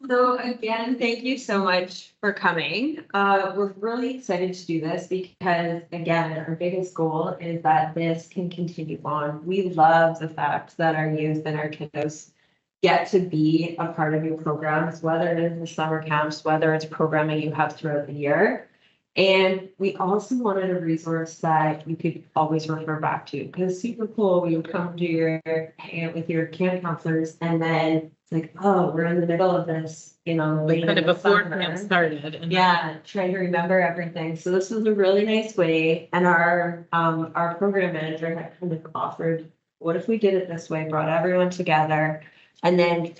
So again, thank you so much for coming. We're really excited to do this because again, our biggest goal is that this can continue on. We love the fact that our youth and our kiddos get to be a part of your programs, whether it is the summer camps, whether it's programming you have throughout the year. And we also wanted a resource that you could always refer back to, because it's super cool when you come to your hang out with your camp counselors and then it's like, oh, we're in the middle of this, late Kind in of the before summer. camp started. And Yeah, trying to remember everything. So this was a really nice way. And our program manager had kind of offered, what if we did it this way, brought everyone together, and then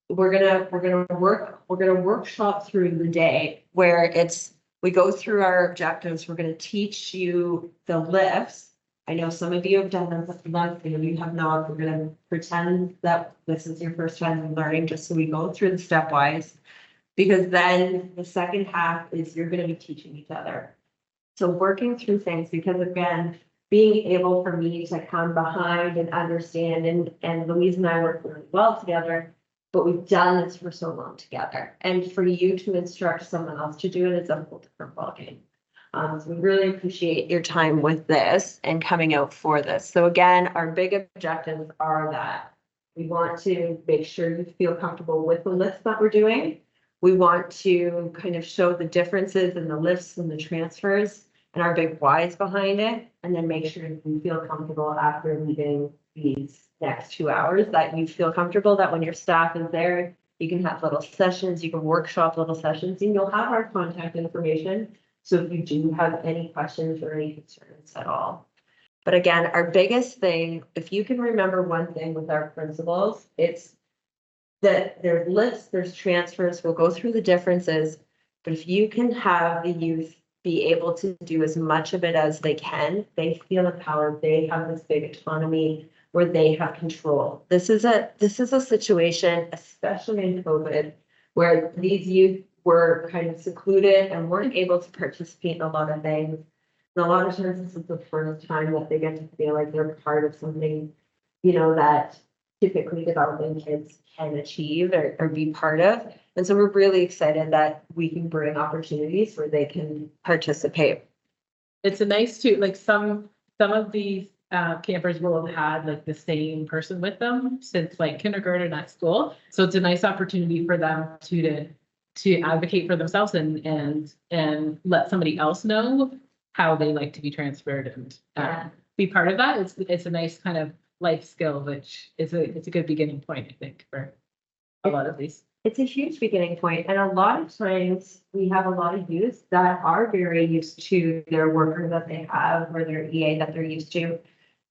we're gonna workshop through the day where we go through our objectives. We're going to teach you the lifts. I know some of you have done them, some of you have not. We're going to pretend that this is your first time learning, just so we go through the stepwise, because then the second half is you're going to be teaching each other. So working through things, because again, being able for me to come behind and understand, and Louise and I work really well together, but we've done this for so long together. And for you to instruct someone else to do it is a whole different ballgame. So we really appreciate your time with this and coming out for this. So again, our big objectives are that we want to make sure you feel comfortable with the lifts that we're doing. We want to kind of show the differences in the lifts and the transfers and our big whys behind it, and then make sure you feel comfortable after leaving these next 2 hours, that you feel comfortable that when your staff is there, you can have little sessions, you can workshop little sessions, and you'll have our contact information. So if you do have any questions or any concerns at all. But again, our biggest thing, if you can remember one thing with our principles, it's that there's lifts, there's transfers, we'll go through the differences, but if you can have the youth be able to do as much of it as they can, they feel empowered, they have this big autonomy where they have control. This is a situation, especially in COVID, where these youth were kind of secluded and weren't able to participate in a lot of things. And a lot of times this is the first time that they get to feel like they're part of something, that typically developing kids can achieve or be part of. And so we're really excited that we can bring opportunities where they can participate. it's a nice too, like some of these campers will have had like the same person with them since like kindergarten at school. So it's a nice opportunity for them to advocate for themselves and let somebody else know how they like to be transferred and be part of that. It's a nice kind of life skill, which is it's a good beginning point, I think, for a lot of these. It's a huge beginning point, and a lot of times we have a lot of youth that are very used to their worker that they have or their EA that they're used to.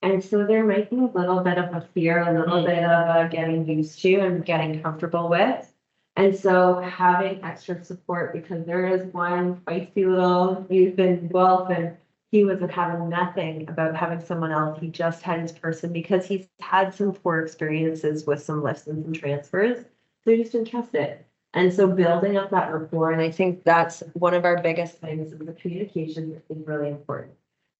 And so there might be a little bit of a fear, a little bit of getting used to and getting comfortable with. And so having extra support, because there is one feisty little youth in Guelph, and he was having nothing about having someone else. He just had his person because he's had some poor experiences with some lifts and some transfers. So he just didn't trust it. And so building up that rapport, and I think that's one of our biggest things, is the communication is really important.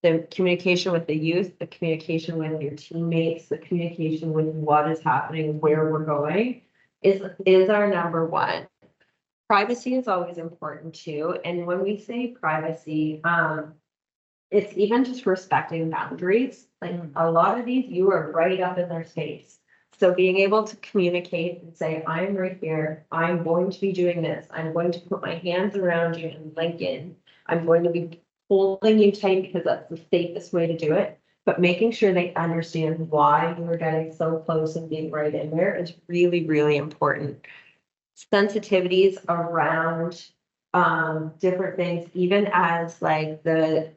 The communication with the youth, the communication with your teammates, the communication with what is happening, where we're going is our number one. Privacy is always important too. And when we say privacy, it's even just respecting boundaries. Like a lot of these, you are right up in their space. So being able to communicate and say, I'm right here, I'm going to be doing this, I'm going to put my hands around you and link in, I'm going to be holding you tight because that's the safest way to do it. But making sure they understand why you are getting so close and being right in there is really, really important. Sensitivities around different things, even as like the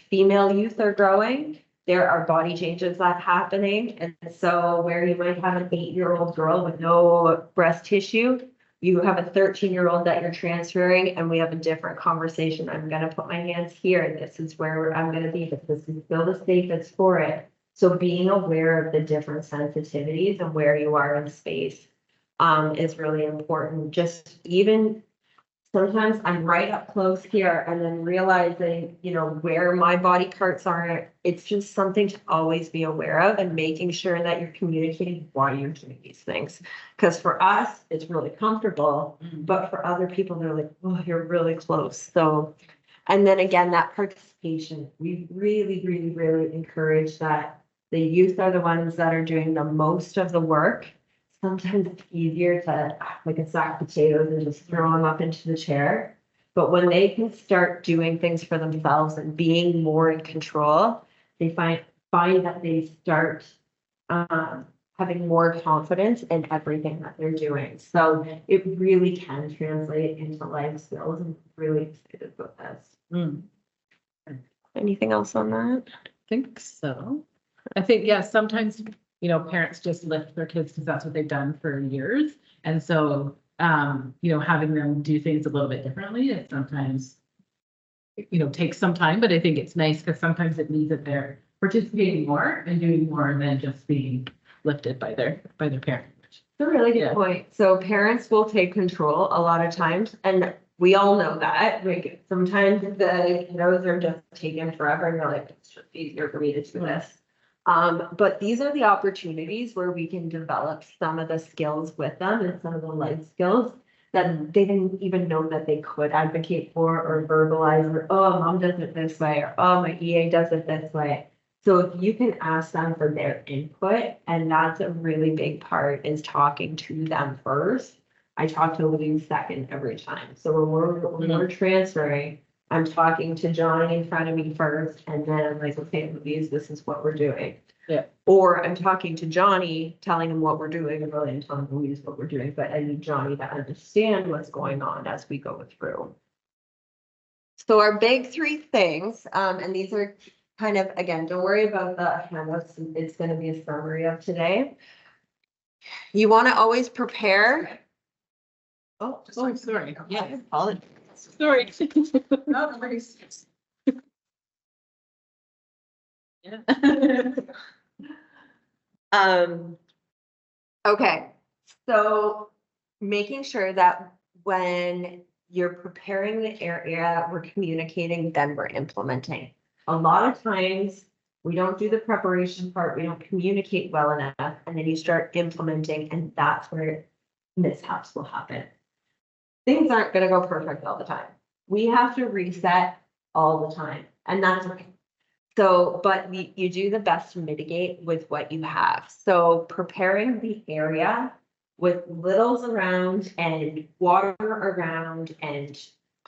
female youth are growing, there are body changes that are happening. And so where you might have an 8-year-old girl with no breast tissue, you have a 13-year-old that you're transferring, and we have a different conversation. I'm going to put my hands here, and this is where I'm going to be, but this is still the safest for it. So being aware of the different sensitivities and where you are in space is really important. Just even sometimes I'm right up close here and then realizing, where my body parts are. It's just something to always be aware of and making sure that you're communicating why you're doing these things. Because for us, it's really comfortable, but for other people, they're like, oh, you're really close. So, and then again, that participation, we really, really, really encourage that the youth are the ones that are doing the most of the work. Sometimes it's easier to like a sack of potatoes and just throw them up into the chair. But when they can start doing things for themselves and being more in control, they find that they start having more confidence in everything that they're doing. So it really can translate into life skills. I'm really excited about this. Anything else on that? Think so. I think, yeah, sometimes, parents just lift their kids because that's what they've done for years. And so, having them do things a little bit differently, it sometimes, takes some time, but I think it's nice because sometimes it means that they're participating more and doing more than just being lifted by their parent. It's a really good point. So parents will take control a lot of times, and we all know that. Like sometimes the kiddos are just taking forever, and you're like, it's just easier for me to do this. But these are the opportunities where we can develop some of the skills with them and some of the life skills that they didn't even know that they could advocate for or verbalize, or, oh, mom does it this way, or, oh, my EA does it this way. So if you can ask them for their input, and that's a really big part, is talking to them first. I talk to Louise second every time. So when we're transferring, I'm talking to Johnny in front of me first, and then I'm like, okay, Louise, this is what we're doing. Yeah. Or I'm talking to Johnny, telling him what we're doing, and really telling Louise what we're doing, but I need Johnny to understand what's going on as we go through. So our big three things, and these are kind of, again, don't worry about the handouts. It's going to be a summary of today. You want to always prepare. Oh, sorry. Yeah, apologize. Sorry. No, nobody's. Yeah. Okay, so making sure that when you're preparing the area, we're communicating, then we're implementing. A lot of times we don't do the preparation part, we don't communicate well enough, and then you start implementing, and that's where mishaps will happen. Things aren't going to go perfect all the time. We have to reset all the time, and that's okay. So, but you do the best to mitigate with what you have. So preparing the area with littles around and water around and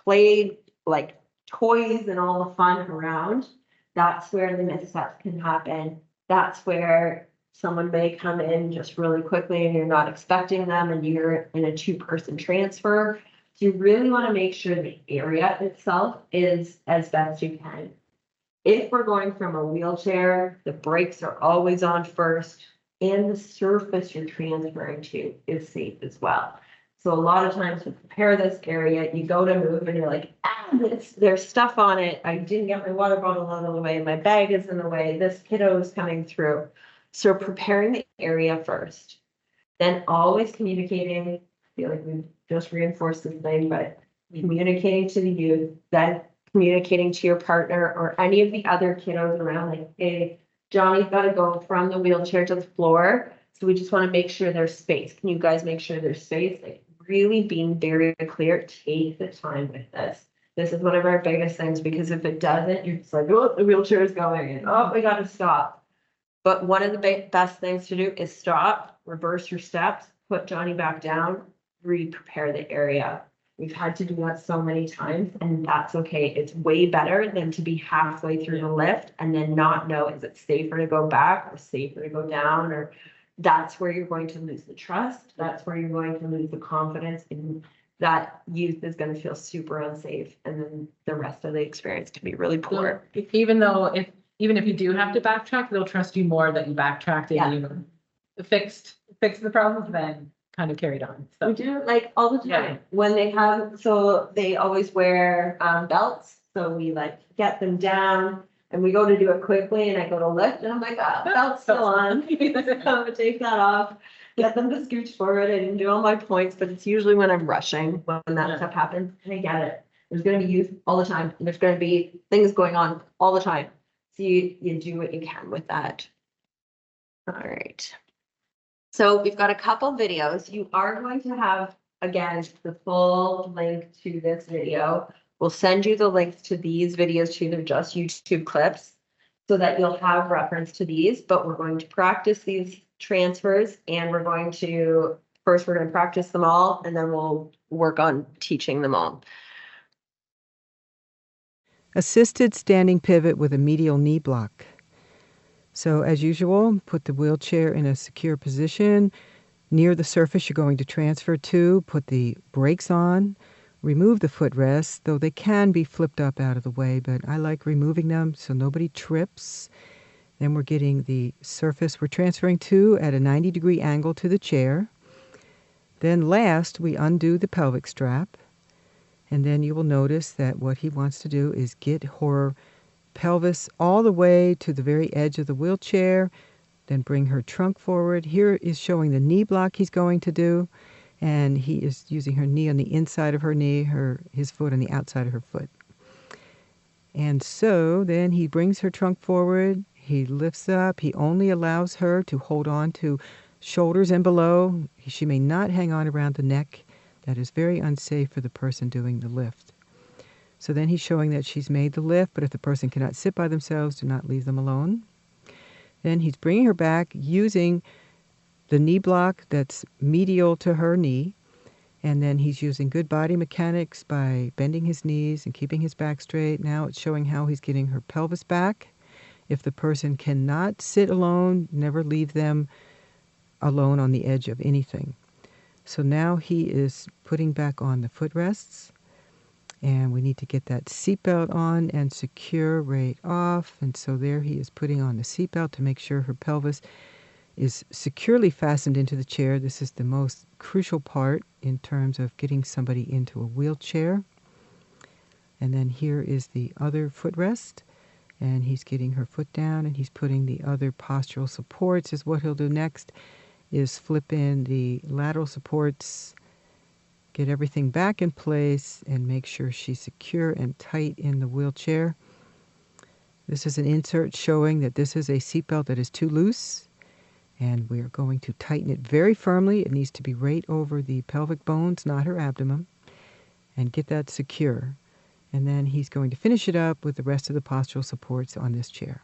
play like toys and all the fun around, that's where the missteps can happen. That's where someone may come in just really quickly and you're not expecting them and you're in a 2-person transfer. So you really want to make sure the area itself is as best you can. If we're going from a wheelchair, the brakes are always on first, and the surface you're transferring to is safe as well. So a lot of times to prepare this area, you go to move and you're like, there's stuff on it. I didn't get my water bottle out of the way. My bag is in the way. This kiddo is coming through. So preparing the area first, then always communicating. I feel like we just reinforced this thing, but communicating to the youth, then communicating to your partner or any of the other kiddos around, like, hey, Johnny's got to go from the wheelchair to the floor. So we just want to make sure there's space. Can you guys make sure there's space? Like really being very clear, take the time with this. This is one of our biggest things, because if it doesn't, you're just like, oh, the wheelchair is going and oh, we got to stop. But one of the best things to do is stop, reverse your steps, put Johnny back down, re-prepare the area. We've had to do that so many times, and that's okay. It's way better than to be halfway through the lift and then not know, is it safer to go back or safer to go down? Or that's where you're going to lose the trust. That's where you're going to lose the confidence, and that youth is going to feel super unsafe. And then the rest of the experience can be really poor. So even if you do have to backtrack, they'll trust you more that you backtracked and you fixed the problem than kind of carried on. So we do it like all the time. Yeah. When they have, so they always wear belts. So we like get them down and we go to do it quickly and I go to lift and I'm like, oh, belt's still on. I'm gonna take that off. get them to scooch forward. I didn't do all my points, but it's usually when I'm rushing when that Yeah. stuff happens. And I get it. There's gonna be youth all the time, and there's gonna be things going on all the time. So you do what you can with that. All right. So we've got a couple videos. You are going to have, again, the full link to this video. We'll send you the links to these videos too. They're just YouTube clips so that you'll have reference to these, but we're going to practice these transfers and we're going to practice them all and then we'll work on teaching them all. Assisted standing pivot with a medial knee block. So as usual, put the wheelchair in a secure position. Near the surface you're going to transfer to, put the brakes on, remove the footrests, though they can be flipped up out of the way, but I like removing them so nobody trips. Then we're getting the surface we're transferring to at a 90-degree angle to the chair. Then last, we undo the pelvic strap. And then you will notice that what he wants to do is get her pelvis all the way to the very edge of the wheelchair, then bring her trunk forward. Here is showing the knee block he's going to do, and he is using her knee on the inside of her knee, his foot on the outside of her foot. And so then he brings her trunk forward, he lifts up, he only allows her to hold on to shoulders and below. She may not hang on around the neck. That is very unsafe for the person doing the lift. So then he's showing that she's made the lift, but if the person cannot sit by themselves, do not leave them alone. Then he's bringing her back using the knee block that's medial to her knee. And then he's using good body mechanics by bending his knees and keeping his back straight. Now it's showing how he's getting her pelvis back. If the person cannot sit alone, never leave them alone on the edge of anything. So now he is putting back on the footrests. And we need to get that seatbelt on and secure right off. And so there he is putting on the seatbelt to make sure her pelvis is securely fastened into the chair. This is the most crucial part in terms of getting somebody into a wheelchair. And then here is the other footrest. And he's getting her foot down and he's putting the other postural supports. Is what he'll do next is flip in the lateral supports, get everything back in place, and make sure she's secure and tight in the wheelchair. This is an insert showing that this is a seatbelt that is too loose, and we are going to tighten it very firmly. It needs to be right over the pelvic bones, not her abdomen, and get that secure. And then he's going to finish it up with the rest of the postural supports on this chair.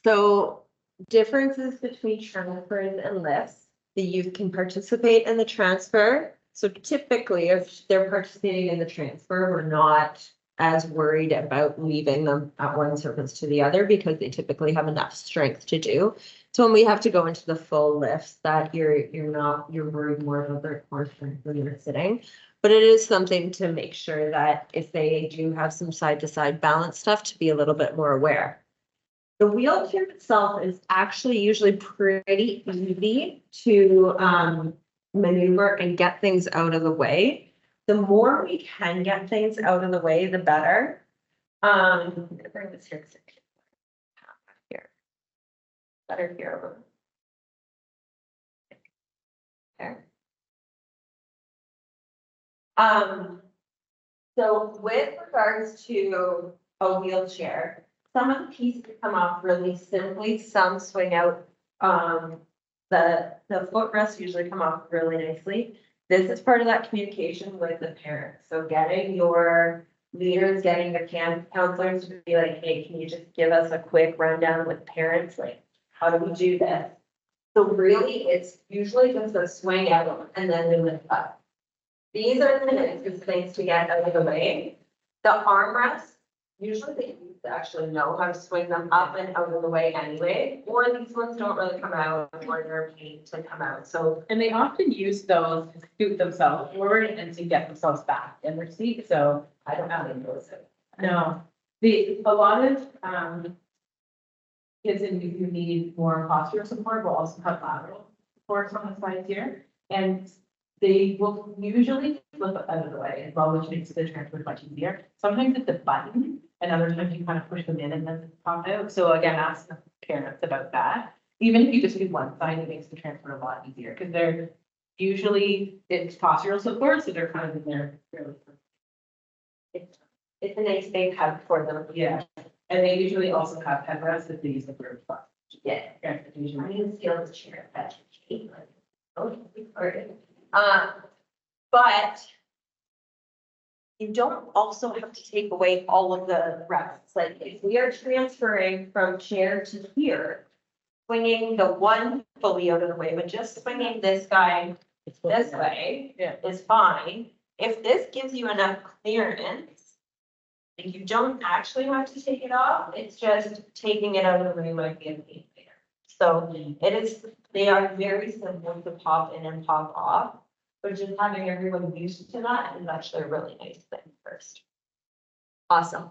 So differences between transfers and lifts. The youth can participate in the transfer. So typically, if they're participating in the transfer, we're not as worried about leaving them at one surface to the other because they typically have enough strength to do. So when we have to go into the full lifts, that you're worried more about their core strength when you're sitting. But it is something to make sure that if they do have some side to side balance stuff, to be a little bit more aware. The wheelchair itself is actually usually pretty easy to maneuver and get things out of the way. The more we can get things out of the way, the better. I'm gonna bring this here. Here. Better here. There. So with regards to a wheelchair, some of the pieces come off really simply, some swing out. The footrests usually come off really nicely. This is part of that communication with the parents. So getting your leaders, getting the counselors to be like, hey, can you just give us a quick rundown with parents? Like, how do we do this? So really, it's usually just a swing out and then we lift up. These are the nicest things to get out of the way. The armrests, usually they actually know how to swing them up and out of the way anyway, or these ones don't really come out or they're paid to come out. So, And they often use those to scoot themselves forward and to get themselves back in their seat. So I don't have those. no, a lot of kids who need more postural support will also have lateral supports on the sides here. And they will usually flip out of the way as well, which makes the transfer much easier. Sometimes it's a button, and other times you kind of push them in and then pop out. So again, ask the parents about that. Even if you just do one side, it makes the transfer a lot easier, because they're usually, it's postural support, so they're kind of in there fairly. It's a nice big hug for them. Yeah, and they usually also have headrests if they use the third spot. Yeah. Transportation. I need to steal the chair. That's okay. But you don't also have to take away all of the rests. Like if we are transferring from chair to here, swinging the one fully out of the way, but just swinging this guy this way is fine. If this gives you enough clearance, like you don't actually have to take it off. It's just taking it out of the way might be a pain later. So it is, they are very simple to pop in and pop off, but just having everyone used to that is actually a really nice thing first. Awesome.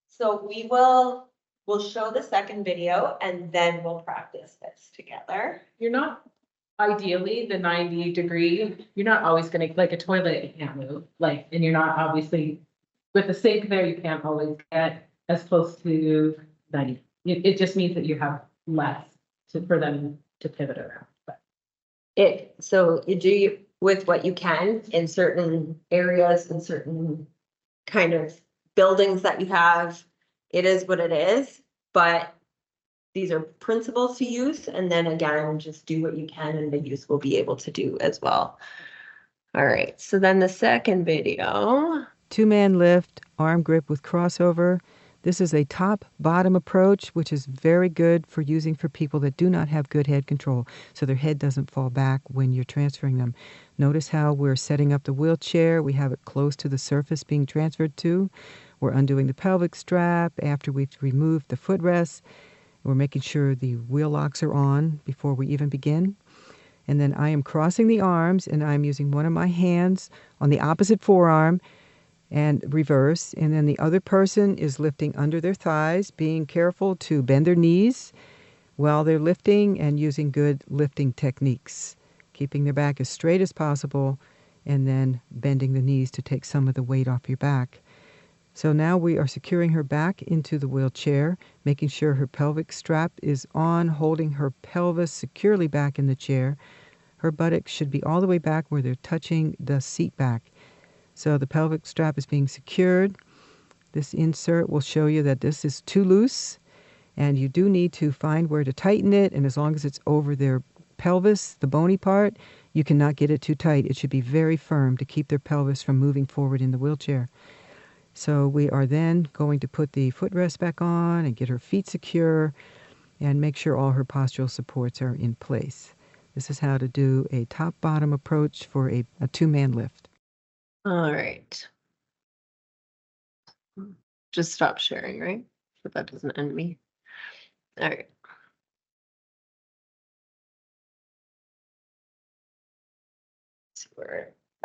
So we'll show the second video and then we'll practice this together. You're not, ideally, the 90-degree, you're not always gonna, like a toilet, you can't move, like, and you're not obviously, with the sink there, you can't always get as close to 90. It just means that you have less for them to pivot around, but. So you do with what you can in certain areas and certain kind of buildings that you have. It is what it is, but these are principles to use. And then again, just do what you can and the youth will be able to do as well. All right, so then the second video. 2-man lift, arm grip with crossover. This is a top-bottom approach, which is very good for using for people that do not have good head control, so their head doesn't fall back when you're transferring them. Notice how we're setting up the wheelchair. We have it close to the surface being transferred to. We're undoing the pelvic strap after we've removed the footrest. We're making sure the wheel locks are on before we even begin. And then I am crossing the arms, and I'm using one of my hands on the opposite forearm and reverse. And then the other person is lifting under their thighs, being careful to bend their knees while they're lifting and using good lifting techniques, keeping their back as straight as possible and then bending the knees to take some of the weight off your back. So now we are securing her back into the wheelchair, making sure her pelvic strap is on, holding her pelvis securely back in the chair. Her buttocks should be all the way back where they're touching the seat back. So the pelvic strap is being secured. This insert will show you that this is too loose, and you do need to find where to tighten it. And as long as it's over their pelvis, the bony part, you cannot get it too tight. It should be very firm to keep their pelvis from moving forward in the wheelchair. So we are then going to put the footrest back on and get her feet secure and make sure all her postural supports are in place. This is how to do a top-bottom approach for a 2-man lift. All right. Just stop sharing, right? So that doesn't end me. All right.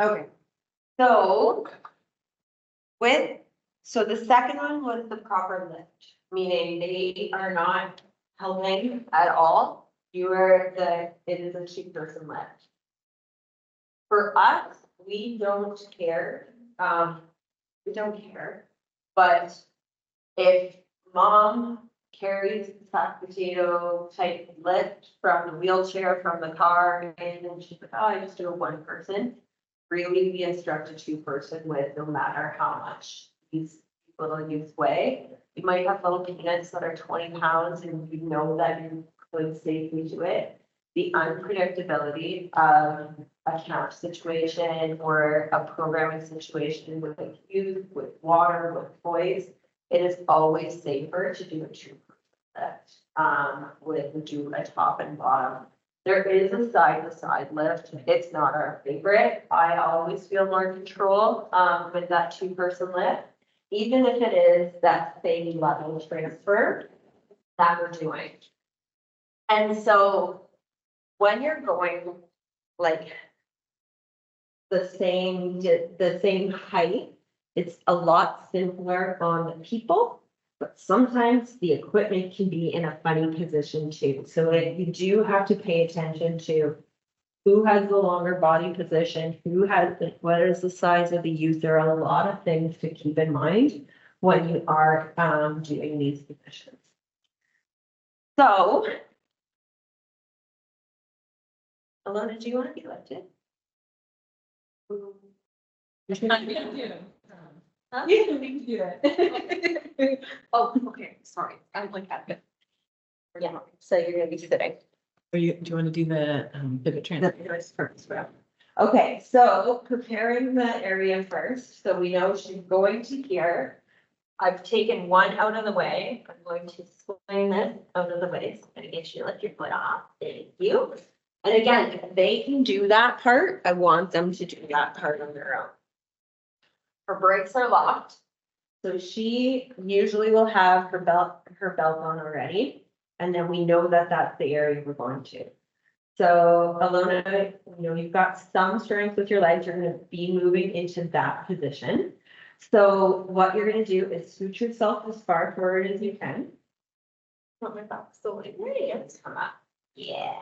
Okay. So the second one was the proper lift, meaning they are not helping at all. It is a 2-person lift. For us, we don't care. But if mom carries the sack potato type lift from the wheelchair, from the car, and she's like, oh, I just do a 1-person. Really, we instruct a 2-person with, no matter how much these little youths weigh. You might have little peanuts that are 20 pounds and you know that you could safely do it. The unpredictability of a camp situation or a programming situation with a youth, with water, with toys, it is always safer to do a 2-person lift, do a top and bottom. There is a side-to-side lift. It's not our favorite. I always feel more control with that 2-person lift, even if it is that same level transfer that we're doing. And so when you're going like the same height, it's a lot simpler on the people, but sometimes the equipment can be in a funny position too. So you do have to pay attention to who has the longer body position, what is the size of the youth. There are a lot of things to keep in mind when you are doing these positions. So, Alona, do you want to be lifted? You can do it. Huh? You can do it. Oh, okay, sorry, I'm like that. Yeah, so you're gonna be sitting. Do you want to do the pivot transfer first? Okay, so preparing the area first, so we know she's going to here. I've taken one out of the way. I'm going to swing this out of the way. So I'm gonna get you to lift your foot off. Thank you. And again, if they can do that part, I want them to do that part on their own. Her brakes are locked. So she usually will have her belt on already. And then we know that that's the area we're going to. So Alona, you've got some strength with your legs. You're gonna be moving into that position. So what you're gonna do is scoot yourself as far forward as you can. Put my back so like, let's come up. Yeah.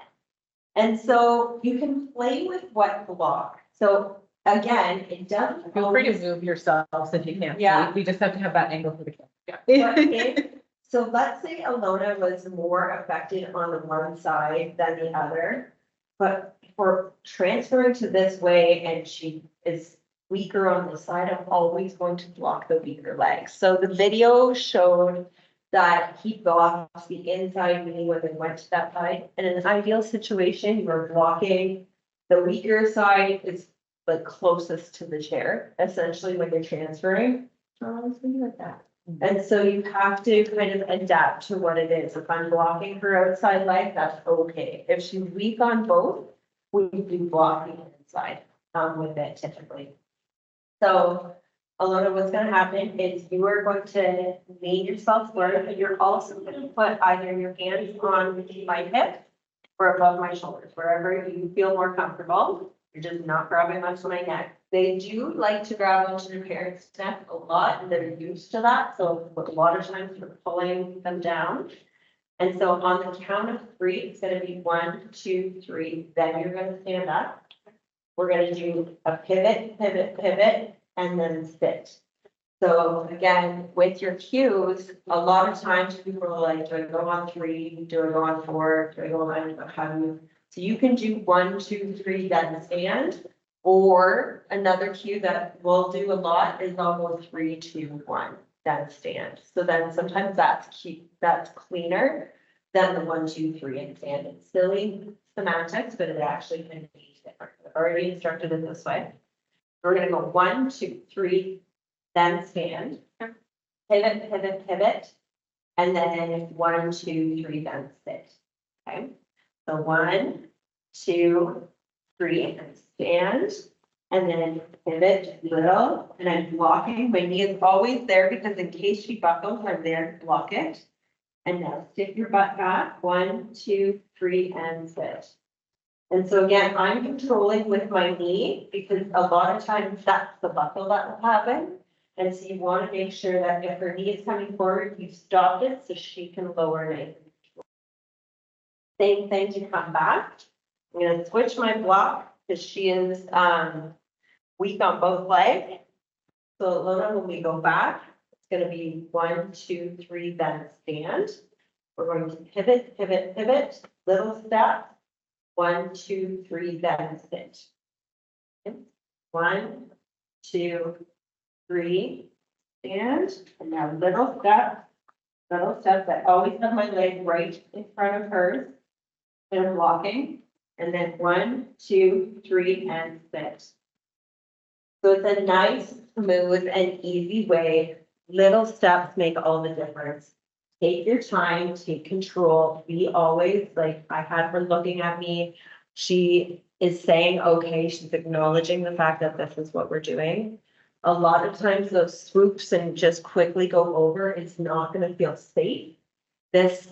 And so you can play with what block. So again, it doesn't. Feel free to move yourselves if you can't. Yeah. We just have to have that angle for the camera. Yeah. So let's say Alona was more affected on the one side than the other, but for transferring to this way and she is weaker on this side, I'm always going to block the weaker leg. So the video showed that he blocks the inside knee when they went to that side. And in an ideal situation, you are blocking the weaker side is the closest to the chair, essentially when you're transferring. Oh, it's really like that. And so you have to kind of adapt to what it is. If I'm blocking her outside leg, that's okay. If she's weak on both, we do blocking inside with it typically. So Alona, what's gonna happen is you are going to lean yourself forward, but you're also gonna put either your hands on my hip or above my shoulders, wherever you feel more comfortable. You're just not grabbing onto my neck. They do like to grab onto their parents' neck a lot, and they're used to that. So a lot of times you're pulling them down. And so on the count of 3, it's gonna be 1, 2, 3. Then you're gonna stand up. We're gonna do a pivot, pivot, pivot, and then sit. So again, with your cues, a lot of times people are like, do I go on 3? Do I go on 4? Do I go on how do you? So you can do 1, 2, 3, then stand. Or another cue that we'll do a lot is I'll go 3, 2, 1, then stand. So then sometimes that's cleaner than the 1, 2, 3 and stand. It's silly semantics, but it actually can be different. I've already instructed it this way. We're gonna go 1, 2, 3, then stand. Pivot, pivot, pivot. And then 1, 2, 3, then sit. Okay. So 1, 2, 3, and stand, and then pivot little, and I'm blocking. My knee is always there because in case she buckles, I'm there to block it. And now stick your butt back. 1, 2, 3, and sit. And so again, I'm controlling with my knee because a lot of times that's the buckle that will happen. And so you want to make sure that if her knee is coming forward, you've stopped it so she can lower it. Same thing to come back. I'm gonna switch my block because she is weak on both legs. So Lona, when we go back, it's gonna be 1, 2, 3, then stand. We're going to pivot, pivot, pivot, little step. 1, 2, 3, then sit. 1, 2, 3, stand, and now little step. Little step. I always have my leg right in front of hers. And I'm blocking, and then 1, 2, 3, and sit. So it's a nice, smooth, and easy way. Little steps make all the difference. Take your time, take control. We always, like, I had her looking at me. She is saying, okay, she's acknowledging the fact that this is what we're doing. A lot of times those swoops and just quickly go over, it's not gonna feel safe. This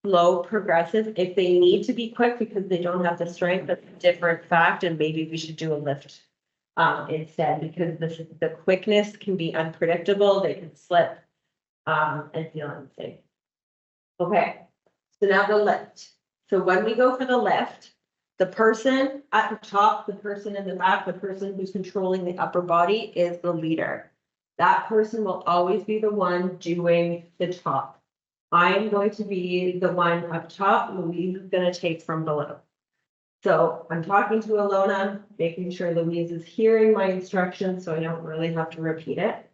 slow progressive, if they need to be quick because they don't have the strength, that's a different fact, and maybe we should do a lift instead, because the quickness can be unpredictable, they can slip and feel unsafe. Okay, so now the lift. So when we go for the lift, The person at the top, the person in the back, the person who's controlling the upper body is the leader. That person will always be the one doing the top. I am going to be the one up top, Louise is gonna take from below. So I'm talking to Alona, making sure Louise is hearing my instructions, so I don't really have to repeat it.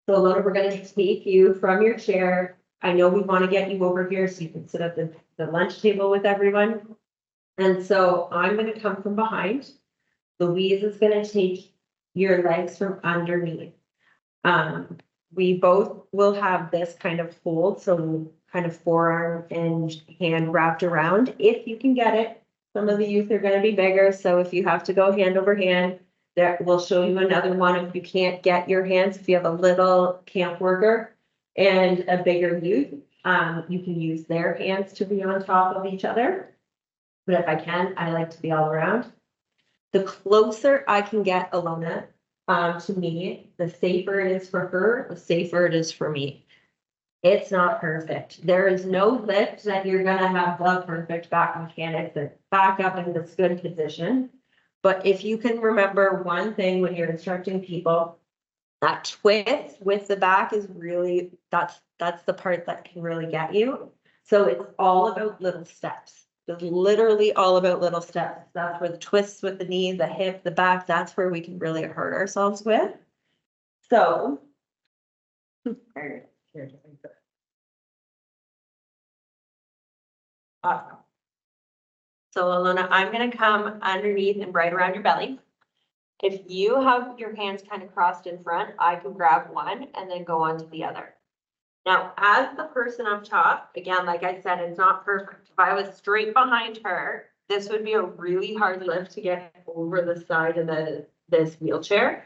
So Alona, we're gonna take you from your chair. I know we wanna get you over here so you can sit at the lunch table with everyone. And so I'm gonna come from behind. Louise is gonna take your legs from underneath. We both will have this kind of hold, so kind of forearm and hand wrapped around, if you can get it. Some of the youth are gonna be bigger, so if you have to go hand over hand, there, we'll show you another one if you can't get your hands, if you have a little camp worker and a bigger youth, you can use their hands to be on top of each other. But if I can, I like to be all around. The closer I can get Alona to me, the safer it is for her, the safer it is for me. It's not perfect. There is no lift that you're gonna have the perfect back mechanics and back up in this good position. But if you can remember one thing when you're instructing people, that twist with the back is really, that's the part that can really get you. So it's all about little steps. It's literally all about little steps. That's where the twists with the knee, the hip, the back, that's where we can really hurt ourselves with. So. Awesome. So Alona, I'm gonna come underneath and right around your belly. If you have your hands kind of crossed in front, I can grab one and then go on to the other. Now, as the person up top, again, like I said, it's not perfect. If I was straight behind her, this would be a really hard lift to get over the side of this wheelchair.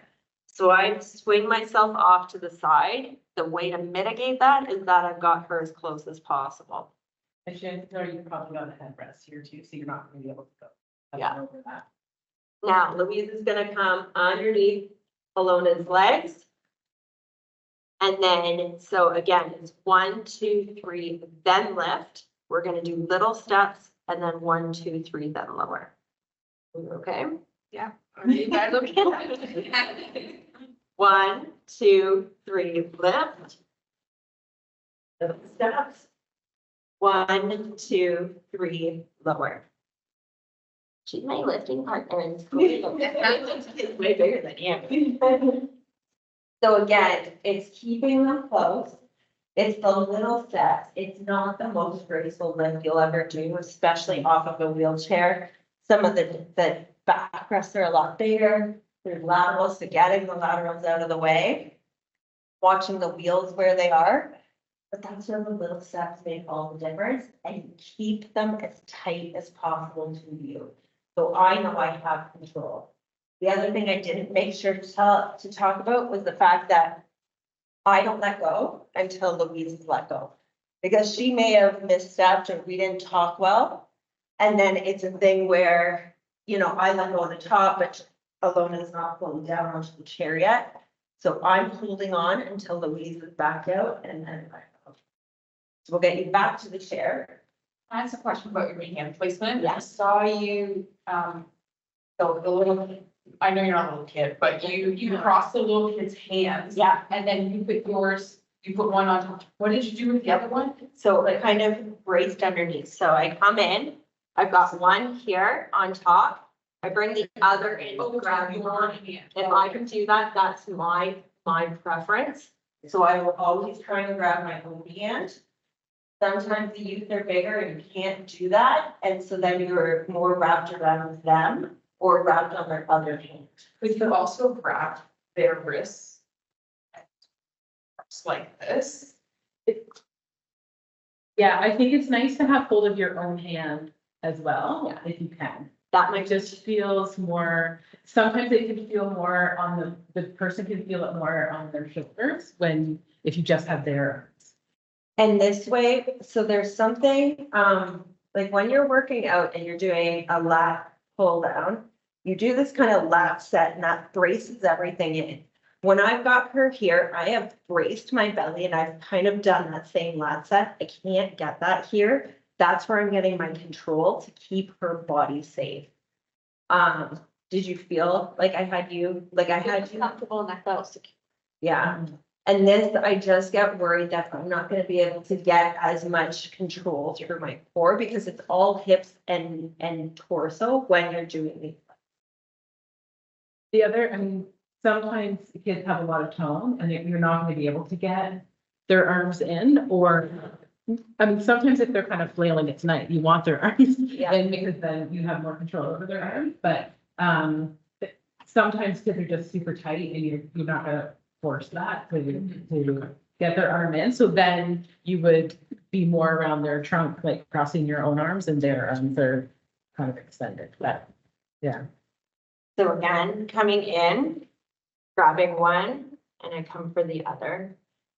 So I swing myself off to the side. The way to mitigate that is that I've got her as close as possible. And chances are you probably got a headrest here too, so you're not gonna be able to go. Yeah. Over that. Now, Louise is gonna come underneath Alona's legs. And then, so again, it's 1, 2, 3, then lift. We're gonna do little steps and then 1, 2, 3, then lower. Okay? Yeah. Are you guys okay? 1, 2, 3, lift. Little steps. 1, 2, 3, lower. She's my lifting partner in school. It's way bigger than you. So again, it's keeping them close. It's the little steps. It's not the most graceful lift you'll ever do, especially off of a wheelchair. Some of the back rests are a lot bigger. There's laterals, so getting the laterals out of the way. Watching the wheels where they are. But that's where the little steps make all the difference, and you keep them as tight as possible to you. So I know I have control. The other thing I didn't make sure to talk about was the fact that I don't let go until Louise is let go. Because she may have misstepped or we didn't talk well. And then it's a thing where, you know, I let go on the top, but Alona is not pulling down onto the chair yet. So I'm holding on until Louise is back out and then I go. So we'll get you back to the chair. I have a question about your hand placement. Yeah. I saw you, so the little, I know you're not a little kid, but you crossed the little kid's hands. Yeah. And then you put yours, you put one on top. What did you do with the other one? So it kind of braced underneath. So I come in, I've got one here on top. I bring the other in, grab your one. hand. If I can do that, that's my preference. So I will always try and grab my own hand. Sometimes the youth are bigger and you can't do that. And so then you're more wrapped around them or wrapped on their other hand. But you also wrap their wrists like this. Yeah, I think it's nice to have hold of your own hand as well, Yeah. if you can. That It might just feels more, sometimes it can feel more on the person can feel it more on their shoulders if you just have their arms. And this way, so there's something, like when you're working out and you're doing a lat pull down, you do this kind of lat set and that braces everything in. When I've got her here, I have braced my belly and I've kind of done that same lat set. I can't get that here. that's where I'm getting my control to keep her body safe. Did you feel like I had you, Comfortable and I felt secure. yeah. And this, I just get worried that I'm not gonna be able to get as much control through my core because it's all hips and torso when you're doing these. The other, I mean, sometimes kids have a lot of tone and you're not gonna be able to get their arms in, or, I mean, sometimes if they're kind of flailing at night, you want their arms Yeah. in because then you have more control over their arms, but, sometimes kids are just super tight and you're not gonna force that to get their arm in, so then you would be more around their trunk, like crossing your own arms and their arms are kind of extended, but, yeah. So again, coming in, grabbing one, and I come for the other.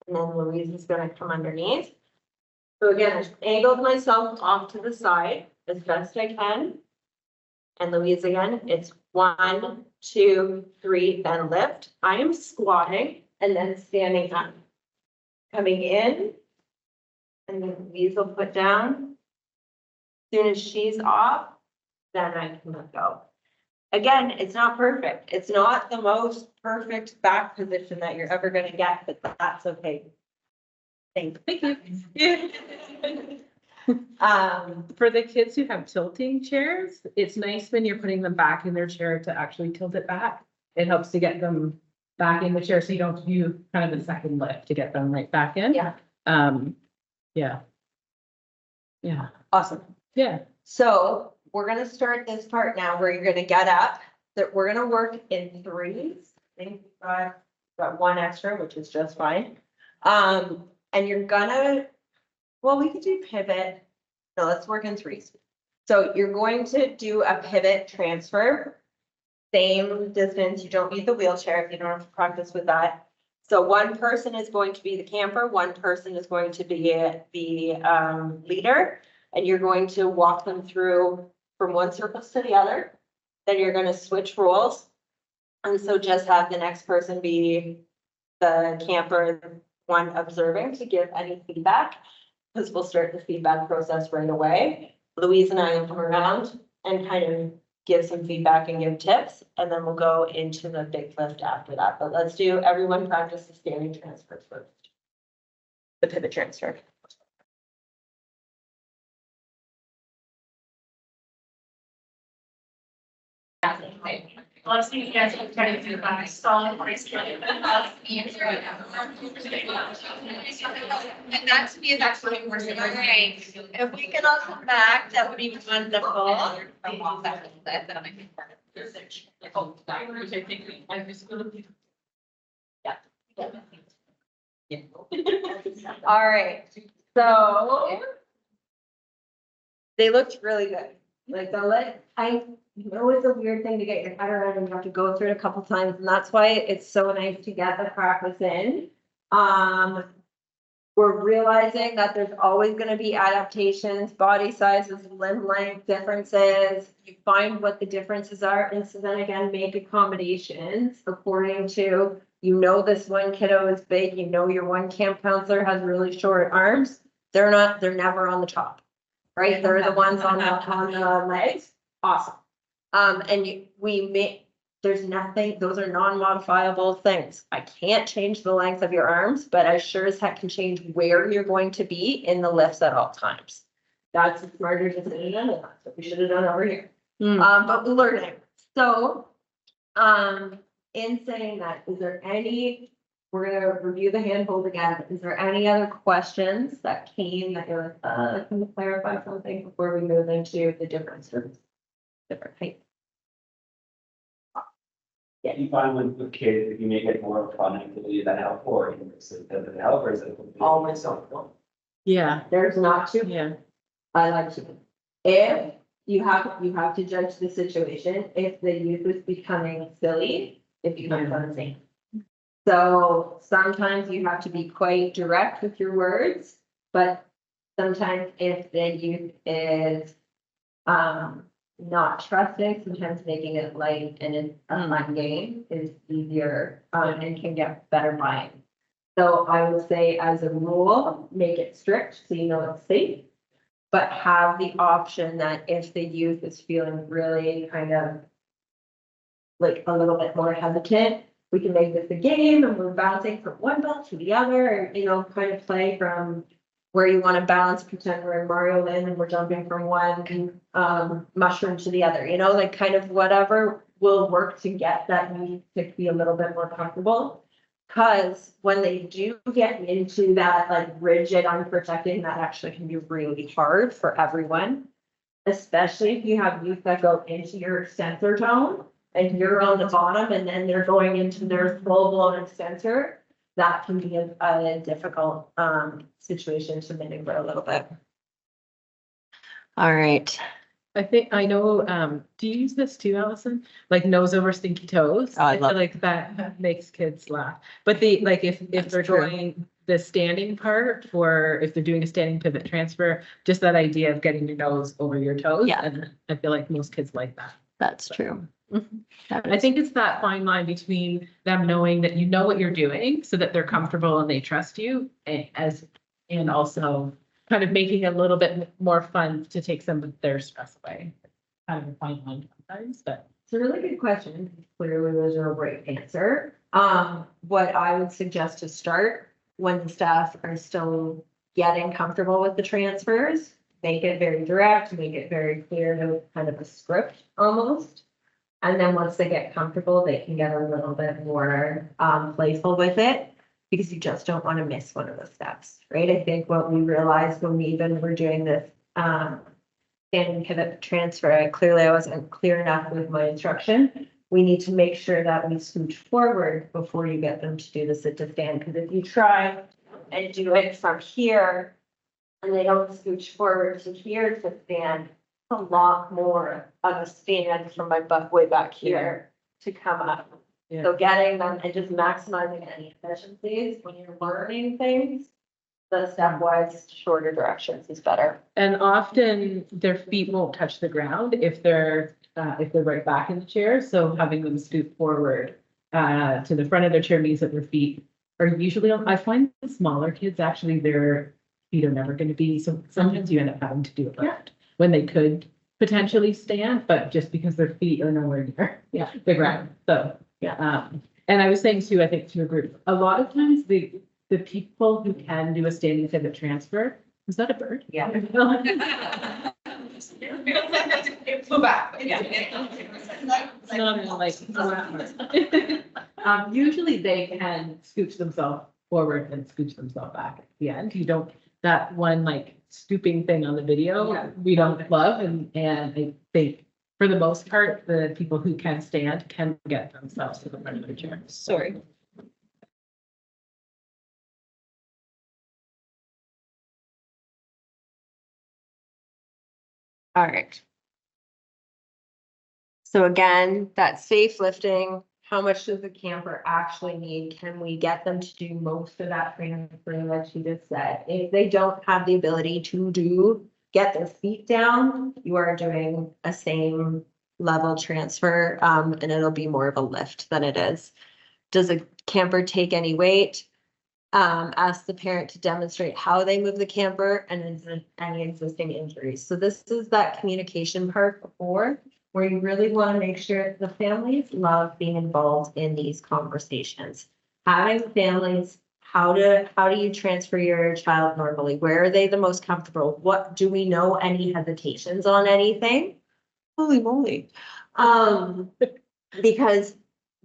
And then Louise is gonna come underneath. So again, I angled myself off to the side as best I can. And Louise again, it's 1, 2, 3, then lift. I am squatting and then standing up. Coming in. And then Louise will put down. Soon as she's off, then I can let go. Again, it's not perfect. It's not the most perfect back position that you're ever gonna get, but that's okay. Thank you. For the kids who have tilting chairs, it's nice when you're putting them back in their chair to actually tilt it back. It helps to get them back in the chair, so you don't do kind of a second lift to get them right back in. Yeah. Yeah. Yeah, Awesome. yeah. So we're gonna start this part now where you're gonna get up, that we're gonna work in threes. I think we've got one extra, which is just fine. And you're gonna, well, we could do pivot. No, let's work in threes. So you're going to do a pivot transfer. Same distance, you don't need the wheelchair if you don't have to practice with that. So one person is going to be the camper, one person is going to be the leader. And you're going to walk them through from one surface to the other. Then you're gonna switch roles. And so just have the next person be the camper, one observing to give any feedback. Because we'll start the feedback process right away. Louise and I will come around and kind of give some feedback and give tips. And then we'll go into the big lift after that. But let's do, everyone practice the standing transfers first. The pivot transfer. Honestly, you guys are trying to do my solid price. And that to me is actually more similar. If we can all come back, that would be wonderful. All right, so. They looked really good. Like I know it's a weird thing to get your head around and you have to go through it a couple times, and that's why it's so nice to get the practice in. We're realizing that there's always gonna be adaptations, body sizes, limb length differences. You find what the differences are, and so then again, make accommodations according to, this one kiddo is big, your one camp counselor has really short arms. They're never on the top, right? They're the ones on the legs. Awesome. There's nothing, those are non-modifiable things. I can't change the length of your arms, but I sure as heck can change where you're going to be in the lifts at all times. That's a smarter decision, and that's what we should have done over here. But we're learning. So, in saying that, we're gonna review the handhold again. Is there any other questions that came that you're like, can you clarify something before we move into the differences? Different height. You find with kids, if you make it more of a fun activity, that help, or does it help, or is it? Always helpful. Yeah, There's not to. yeah. I like to. If you have to judge the situation, if the youth is becoming silly, it becomes insane. So sometimes you have to be quite direct with your words, but sometimes if the youth is not trusting, sometimes making it light and it's a fun game is easier and can get better buy-in. So I would say as a rule, make it strict so you know it's safe. but have the option that if the youth is feeling really kind of like a little bit more hesitant, we can make this a game and we're bouncing from one belt to the other, or, you know, kind of play from where you want to balance, pretend we're in Mario Land and we're jumping from one mushroom to the other, you know, like kind of whatever will work to get that youth to be a little bit more comfortable. Because when they do get into that like rigid, unprotected, that actually can be really hard for everyone. Especially if you have youth that go into your extensor tone and you're on the bottom and then they're going into their full blown extensor. That can be a difficult situation to maneuver a little bit. All right. I think, I know, do you use this too, Allison? Like nose over stinky toes? Oh, I feel love like that makes kids laugh. But like if That's they're true. going the standing part, or if they're doing a standing pivot transfer, just that idea of getting your nose over your toes. Yeah. And I feel like most kids like that. That's true. And I think it's that fine line between them knowing that you know what you're doing so that they're comfortable and they trust you, and also kind of making it a little bit more fun to take some of their stress away. Kind of a fine line sometimes, but. It's a really good question. Clearly, there's no right answer. What I would suggest to start when the staff are still getting comfortable with the transfers, make it very direct, make it very clear, no kind of a script almost. And then once they get comfortable, they can get a little bit more playful with it, because you just don't want to miss one of the steps, right? I think what we realized when we even were doing this standing pivot transfer, clearly I wasn't clear enough with my instruction. We need to make sure that we scooch forward before you get them to do the sit to stand, because if you try and do it from here and they don't scooch forward to here to stand, a lot more of a stand from my butt way back here to come up. Yeah. So getting them and just maximizing any efficiencies when you're learning things, the stepwise shorter directions is better. And often their feet won't touch the ground if they're right back in the chair. So having them scoot forward to the front of their chair means that their feet are usually on. I find the smaller kids, actually, their feet are never going to be. So sometimes you end up having to do it left when they could potentially stand, but just because their feet are nowhere near the ground. So and I was saying too, I think to a group, a lot of times the people who can do a standing pivot transfer, is that a bird? Yeah. It flew back. It's not like. Usually they can scooch themselves forward and scooch themselves back at the end. You don't, that one like stooping thing on the video, we don't love. And I think for the most part, the people who can stand can get themselves to the front of their chair. Sorry. All right. So again, that safe lifting, how much does the camper actually need? Can we get them to do most of that transfer like she just said? If they don't have the ability to get their feet down, you are doing a same level transfer, and it'll be more of a lift than it is. Does a camper take any weight? Ask the parent to demonstrate how they move the camper and is there any existing injuries. So this is that communication part before, where you really want to make sure the families love being involved in these conversations. Having families, how do you transfer your child normally? Where are they the most comfortable? What do we know? Any hesitations on anything? Holy moly. Because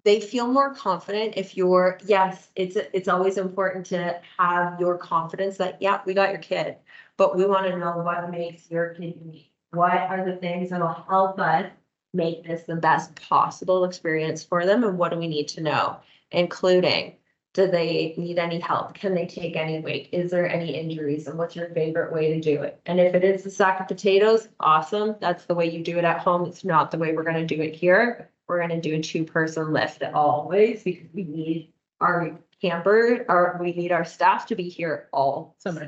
they feel more confident if you're, yes, it's always important to have your confidence that, yeah, we got your kid, but we want to know what makes your kid unique. What are the things that'll help us make this the best possible experience for them? And what do we need to know? Including, do they need any help? Can they take any weight? Is there any injuries? And what's your favorite way to do it? And if it is the sack of potatoes, awesome. That's the way you do it at home. It's not the way we're going to do it here. We're going to do a 2-person lift always, because we need our camper, or we need our staff to be here all summer.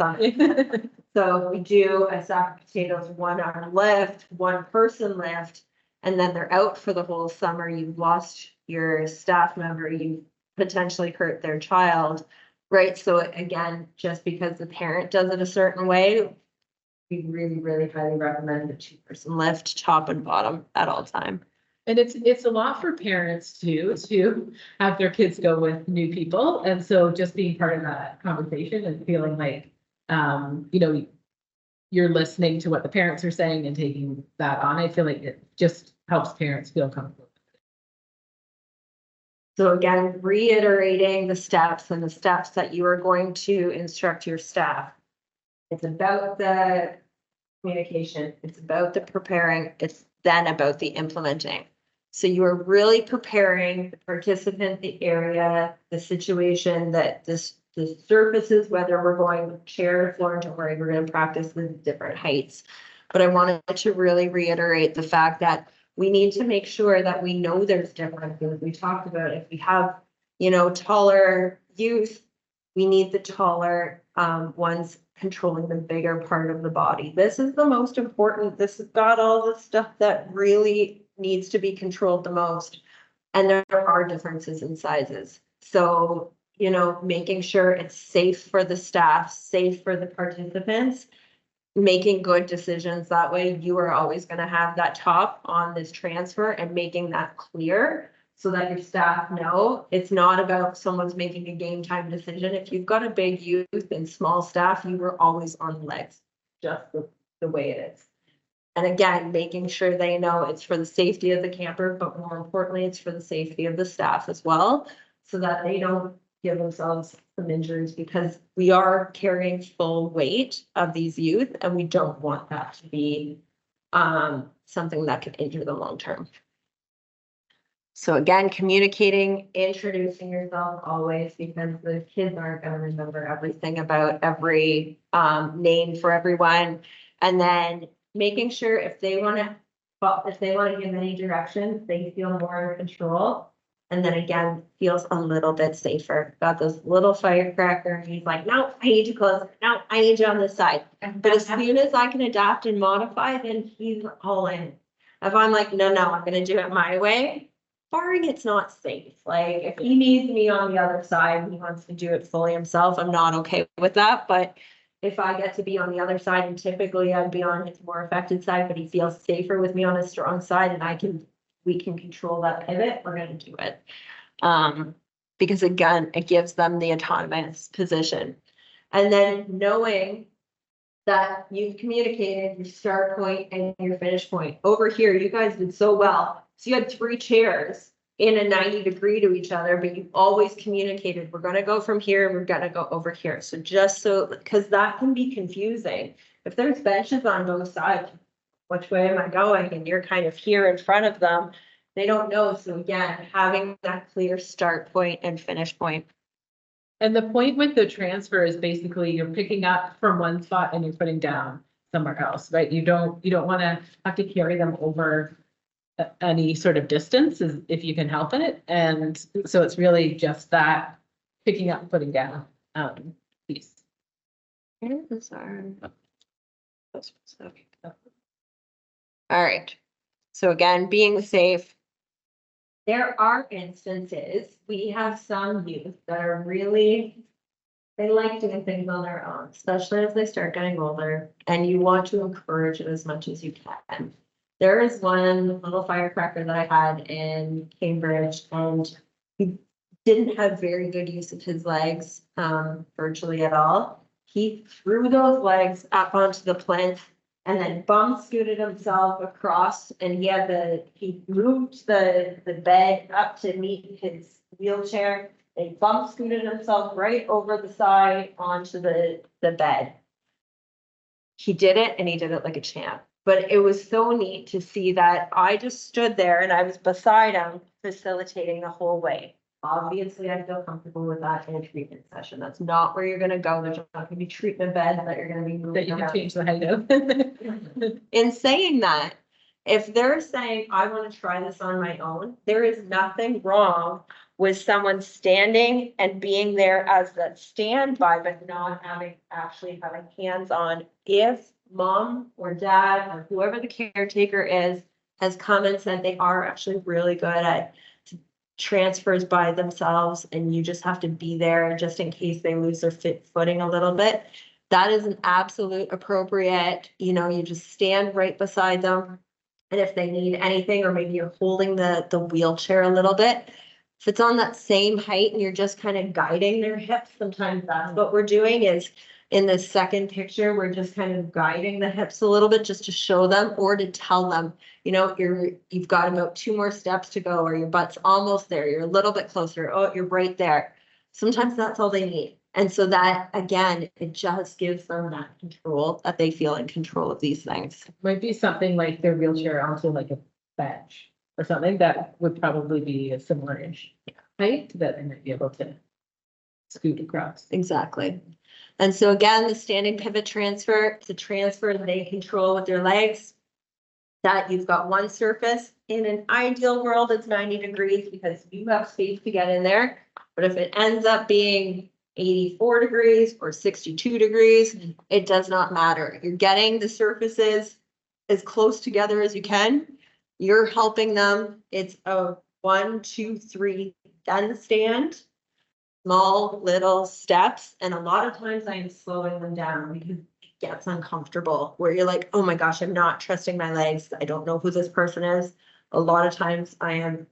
So we do a sack of potatoes, 1-arm lift, 1-person lift, and then they're out for the whole summer. You've lost your staff member, you've potentially hurt their child, right? So again, just because the parent does it a certain way, we really, really highly recommend the 2-person lift, top and bottom at all time. And it's a lot for parents too, to have their kids go with new people. And so just being part of that conversation and feeling like, you know, you're listening to what the parents are saying and taking that on, I feel like it just helps parents feel comfortable. So again, reiterating the steps and the steps that you are going to instruct your staff. It's about the communication, it's about the preparing, it's then about the implementing. So you are really preparing the participant, the area, the situation, that the surfaces, whether we're going chair to floor to where we're going to practice with different heights. But I wanted to really reiterate the fact that we need to make sure that we know there's differences. We talked about if we have, you know, taller youth, we need the taller ones controlling the bigger part of the body. This is the most important. This has got all the stuff that really needs to be controlled the most. And there are differences in sizes. So, you know, making sure it's safe for the staff, safe for the participants, making good decisions. That way you are always going to have that top on this transfer and making that clear so that your staff know it's not about someone's making a game time decision. If you've got a big youth and small staff, you were always on the legs, just the way it is. And again, making sure they know it's for the safety of the camper, but more importantly, it's for the safety of the staff as well, so that they don't give themselves some injuries, because we are carrying full weight of these youth and we don't want that to be something that could injure them long term. So again, communicating, introducing yourself always, because the kids aren't going to remember everything about every name for everyone. And then making sure if they want to give any directions, they feel more in control. And then again, feels a little bit safer. Got those little firecracker. He's like, no, I need you closer. No, I need you on this side. But as soon as I can adapt and modify, then he's all in. If I'm like, no, I'm going to do it my way, barring it's not safe. Like if he needs me on the other side and he wants to do it fully himself, I'm not okay with that. But if I get to be on the other side, and typically I'd be on his more affected side, but he feels safer with me on his strong side, and we can control that pivot, we're going to do it. Because again, it gives them the autonomous position. And then knowing that you've communicated your start point and your finish point. Over here, you guys did so well. So you had 3 chairs in a 90-degree to each other, but you always communicated, we're going to go from here, we're going to go over here. So just so, because that can be confusing. If there's benches on both sides, which way am I going? And you're kind of here in front of them, they don't know. So again, having that clear start point and finish point. And the point with the transfer is basically you're picking up from one spot and you're putting down somewhere else, right? You don't want to have to carry them over any sort of distance if you can help it. And so it's really just that picking up, putting down piece. All right. So again, being safe. There are instances, we have some youth that are really, they like doing things on their own, especially as they start getting older, and you want to encourage it as much as you can. There is one little firecracker that I had in Cambridge, and he didn't have very good use of his legs, virtually at all. He threw those legs up onto the plinth and then bum scooted himself across, and he moved the bed up to meet his wheelchair. And bum scooted himself right over the side onto the bed. He did it, and he did it like a champ. But it was so neat to see that I just stood there and I was beside him, facilitating the whole way. Obviously, I feel comfortable with that in a treatment session. That's not where you're going to go. There's not going to be treatment beds that you're going to be moving That you can around. change the height of. In saying that, if they're saying, I want to try this on my own, there is nothing wrong with someone standing and being there as that standby, but not actually having hands on. If mom or dad or whoever the caretaker is has come and said they are actually really good at transfers by themselves, and you just have to be there just in case they lose their footing a little bit, that is an absolute appropriate, you just stand right beside them. And if they need anything, or maybe you're holding the wheelchair a little bit, if it's on that same height and you're just kind of guiding their hips, sometimes that's what we're doing is in the second picture, we're just kind of guiding the hips a little bit just to show them or to tell them, you've got about 2 more steps to go, or your butt's almost there. You're a little bit closer. Oh, you're right there. Sometimes that's all they need. And so that, again, it just gives them that control, that they feel in control of these things. Might be something like their wheelchair onto like a bench or something that would probably be a similar-ish height that they might be able to scoot across. Exactly. And so again, the standing pivot transfer, it's a transfer that they control with their legs. That you've got one surface. In an ideal world, it's 90 degrees because you have space to get in there. But if it ends up being 84 degrees or 62 degrees, it does not matter. You're getting the surfaces as close together as you can. You're helping them. It's a 1, 2, 3, then stand. Small little steps. And a lot of times I am slowing them down because it gets uncomfortable where you're like, oh my gosh, I'm not trusting my legs. I don't know who this person is. A lot of times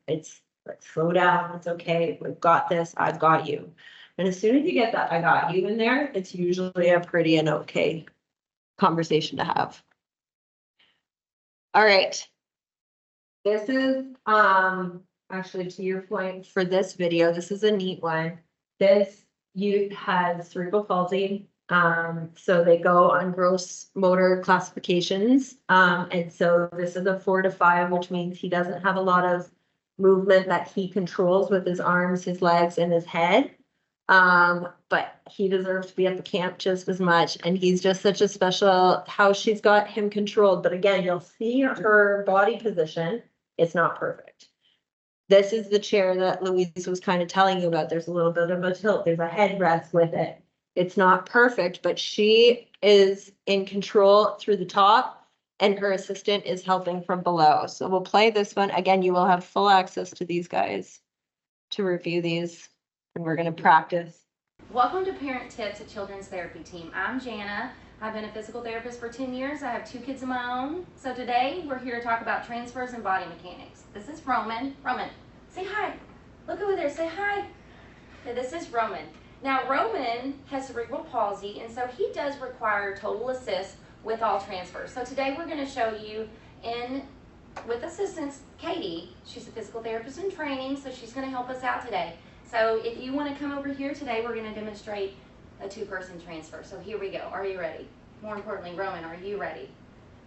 it's like, slow down. It's okay. We've got this. I've got you. And as soon as you get that, I got you in there, it's usually a pretty and okay conversation to have. All right. This is, actually to your point for this video, this is a neat one. This youth has cerebral palsy. So they go on gross motor classifications. And so this is a 4 to 5, which means he doesn't have a lot of movement that he controls with his arms, his legs, and his head. But he deserves to be at the camp just as much. And he's just such a special, how she's got him controlled. But again, you'll see her body position. It's not perfect. This is the chair that Louise was kind of telling you about. There's a little bit of a tilt. There's a headrest with it. It's not perfect, but she is in control through the top and her assistant is helping from below. So we'll play this one. Again, you will have full access to these guys to review these. And we're going to practice. Welcome to Parent Tips, a children's therapy team. I'm Jana. I've been a physical therapist for 10 years. I have 2 kids of my own. So today we're here to talk about transfers and body mechanics. This is Roman. Roman, say hi. Look over there, say hi. Okay, this is Roman. Now Roman has cerebral palsy, and so he does require total assist with all transfers. So today we're going to show you with assistance, Katie. She's a physical therapist in training, so she's going to help us out today. So if you want to come over here today, we're going to demonstrate a 2-person transfer. So here we go. Are you ready? More importantly, Roman, are you ready?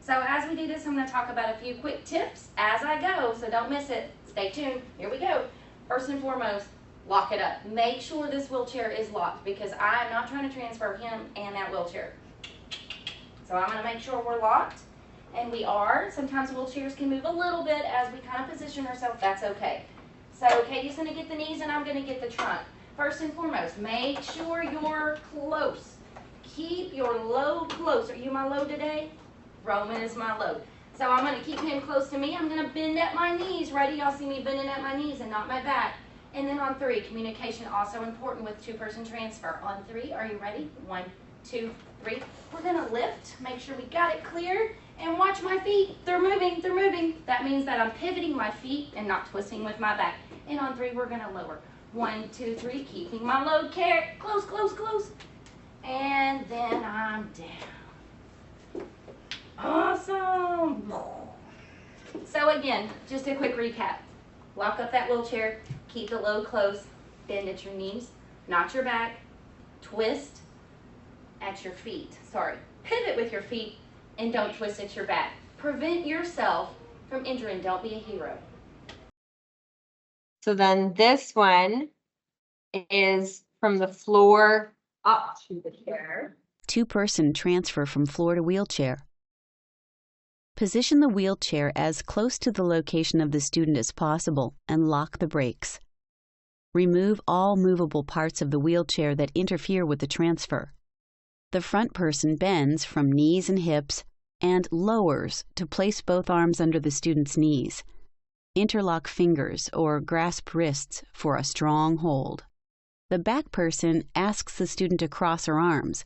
So as we do this, I'm going to talk about a few quick tips as I go, so don't miss it. Stay tuned. Here we go. First and foremost, lock it up. Make sure this wheelchair is locked because I'm not trying to transfer him and that wheelchair. So I'm going to make sure we're locked, and we are. Sometimes wheelchairs can move a little bit as we kind of position ourselves. That's okay. So Katie's going to get the knees and I'm going to get the trunk. First and foremost, make sure you're close. Keep your load close. Are you my load today? Roman is my load. So I'm going to keep him close to me. I'm going to bend at my knees. Ready? Y'all see me bending at my knees and not my back. And then on 3, communication also important with 2-person transfer. On 3, are you ready? 1, 2, 3. We're going to lift. Make sure we got it clear. And watch my feet. They're moving. They're moving. That means that I'm pivoting my feet and not twisting with my back. And on 3, we're going to lower. 1, 2, 3. Keeping my load close, close, close. And then I'm down. Awesome. So again, just a quick recap. Lock up that wheelchair. Keep the load close. Bend at your knees, not your back. Twist at your feet. Sorry. Pivot with your feet. And don't twist at your back. Prevent yourself from injuring. Don't be a hero. So then this one is from the floor up to the chair. 2-person transfer from floor to wheelchair. Position the wheelchair as close to the location of the student as possible and lock the brakes. Remove all movable parts of the wheelchair that interfere with the transfer. The front person bends from knees and hips and lowers to place both arms under the student's knees. Interlock fingers or grasp wrists for a strong hold. The back person asks the student to cross her arms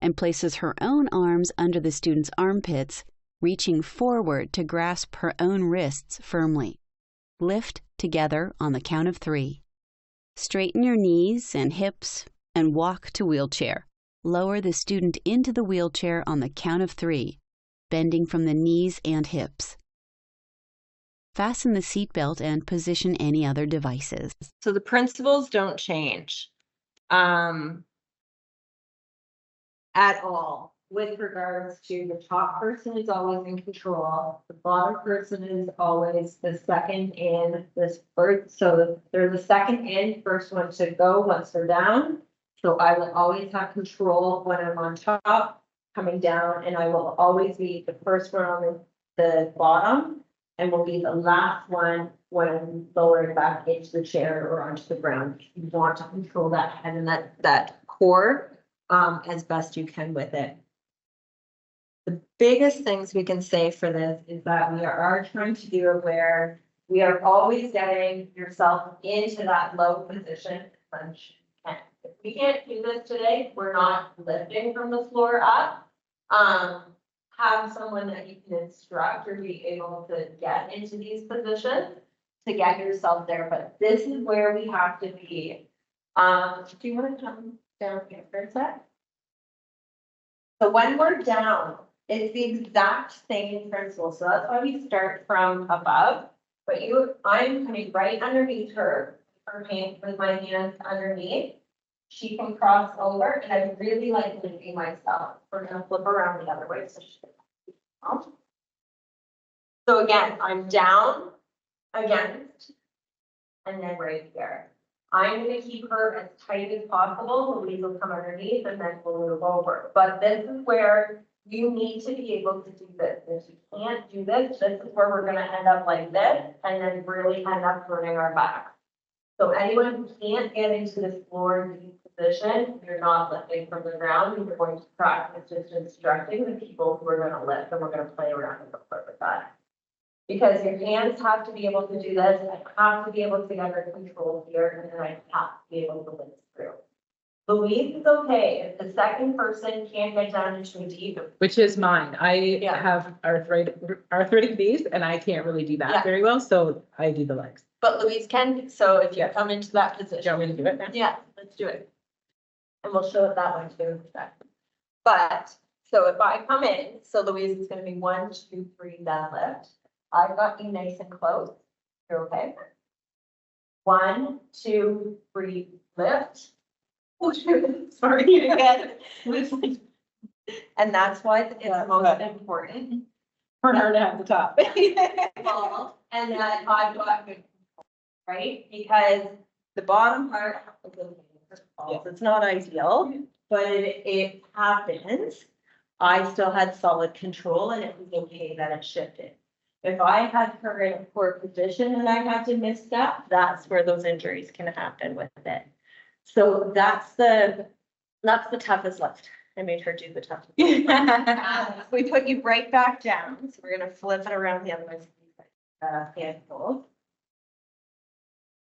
and places her own arms under the student's armpits, reaching forward to grasp her own wrists firmly. Lift together on the count of 3. Straighten your knees and hips and walk to wheelchair. Lower the student into the wheelchair on the count of 3, bending from the knees and hips. Fasten the seatbelt and position any other devices. So the principles don't change at all with regards to the top person is always in control. The bottom person is always the second in this first. So they're the second in, first one to go once they're down. So I will always have control when I'm on top, coming down, and I will always be the first one on the bottom and will be the last one when I'm lowering back into the chair or onto the ground. You want to control that head and that core as best you can with it. The biggest things we can say for this is that we are trying to do it where we are always getting yourself into that low position as much as you can. If we can't do this today, we're not lifting from the floor up. Have someone that you can instruct or be able to get into these positions to get yourself there. But this is where we have to be. Do you want to come down here for a sec? So when we're down, it's the exact same principle. So that's why we start from above. But I'm coming right underneath her with my hands underneath. She can cross over, and I really like lifting myself. We're gonna flip around the other way. So again, I'm down against, and then right here. I'm gonna keep her as tight as possible. Louise will come underneath, and then we'll move over. But this is where you need to be able to do this. If you can't do this, this is where we're gonna end up like this, and then really end up turning our back. So anyone who can't get into this floor deep position, you're not lifting from the ground. You're going to practice just instructing the people who are gonna lift, and we're gonna play around with that. Because your hands have to be able to do this, I have to be able to get her control here, and then I have to be able to lift through. Louise is okay if the second person can't get down into a deep. Which is mine. I Yeah. have arthritic knees and I can't really do that Yeah. very well, so I do the legs. But Louise can, so if you Yeah. come into that Do you position. want me to do it now? Yeah, let's do it. And we'll show it that one too. But, so if I come in, so Louise is gonna be 1, 2, 3, then lift. I've got you nice and close. You're okay? 1, 2, 3, lift. Sorry again. And that's why it's most important. For her to have the top. And that I've got good control, right? Because the bottom part, it's not ideal, but it happens. I still had solid control and it was okay that it shifted. If I had her in a poor position and I had to misstep, that's where those injuries can happen with it. So that's the toughest lift. I made her do the toughest. We put you right back down. So we're gonna flip it around the other way. Handful.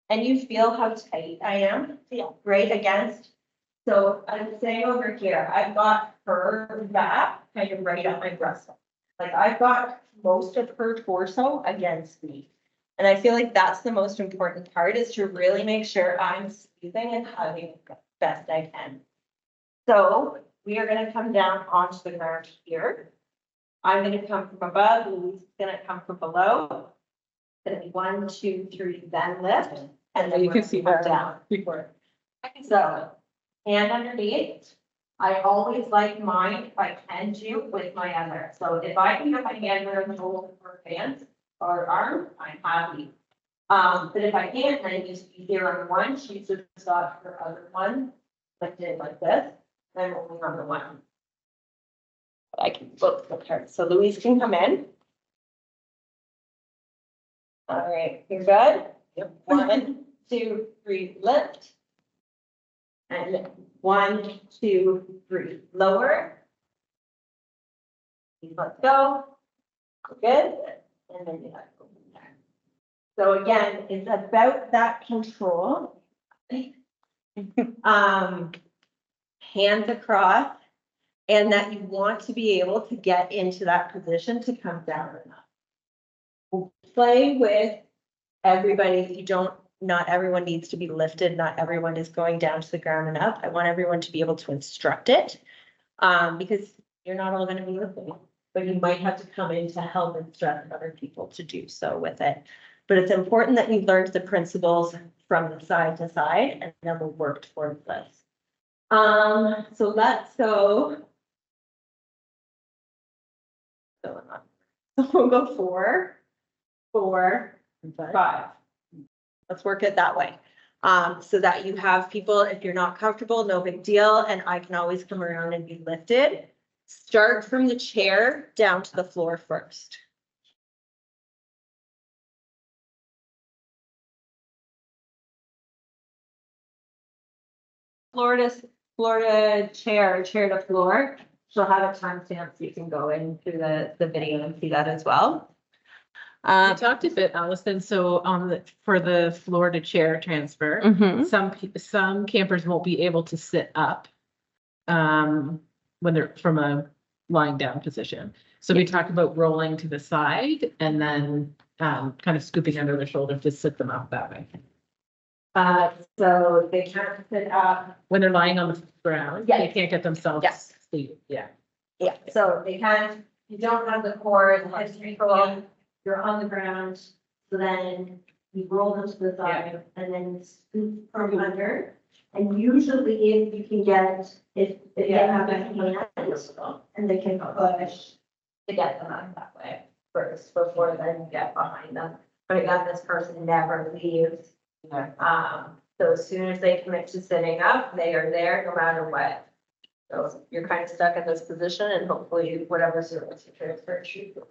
And you feel how tight I am? Yeah. Right against. So I'm saying over here, I've got her back kind of right at my breast. Like I've got most of her torso against me. And I feel like that's the most important part is to really make sure I'm squeezing and hugging the best I can. So we are gonna come down onto the ground here. I'm gonna come from above, Louise is gonna come from below. Gonna be 1, 2, 3, then lift, and then You can we're see gonna that come down. before. So, hand underneath. I always like mine if I can do with my other. So if I can get my hand around the whole of her pants or arm, I'm happy. But if I can't, then it needs to be here on one. She's just got her other one lifted like this, then only on the one. I can both with her. So Louise can come in. All right, you're good? Yep. 1, 2, 3, lift. And 1, 2, 3, lower. Let's go. Good. And then you have to go from there. So again, it's about that control. Hands across. and that you want to be able to get into that position to come down enough. We'll play with everybody. You don't, not everyone needs to be lifted. Not everyone is going down to the ground and up. I want everyone to be able to instruct it. Because you're not all gonna be lifting, but you might have to come in to help instruct other people to do so with it. But it's important that we learned the principles from the side to side, and then we'll work towards this. So let's go. So we'll go 4, 4, 5. Let's work it that way. So that you have people, if you're not comfortable, no big deal, and I can always come around and be lifted. Start from the chair down to the floor first. Florida chair to floor. She'll have a timestamp so you can go in through the video and see that as well. We talked a bit, Allison, so for the floor to chair transfer, some campers won't be able to sit up when they're from a lying down position. So we talked about rolling to the side and then kind of scooping under their shoulder to sit them up that way. So they can't sit up. When they're lying on the ground, Yes. they can't get themselves Yes. seated. Yeah. Yeah, so they can't, you don't have the core, the head control, you're on the ground, so then you roll them to the side and then scoop from under. And usually if you can get, if they have a hand, and they can push to get them out that way first, before then you get behind them. But again, this person never leaves. So as soon as they commit to sitting up, they are there no matter what. So you're kind of stuck in this position and hopefully whatever service you transfer to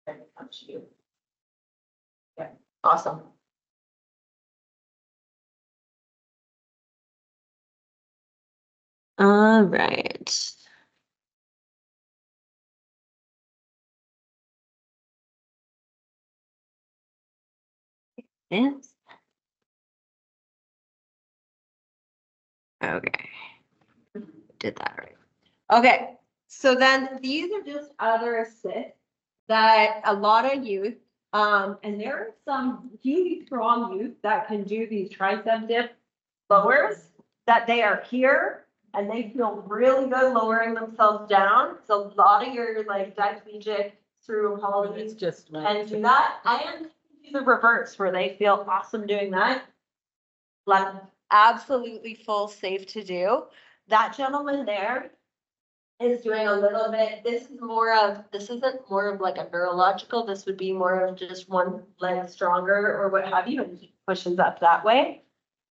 can come to you. Yeah, awesome. All right. Yes. Okay. Did that right. Okay, so then these are just other assists that a lot of youth, and there are some really strong youth that can do these tricep dip lowers, that they are here and they feel really good lowering themselves down. So a lot of your like diplegic through It's holidays just and do that, and the reverse where they feel awesome doing that. Like absolutely full safe to do. That gentleman there is doing a little bit, this isn't more of like a neurological, this would be more of just one leg stronger or what have you, and he pushes up that way.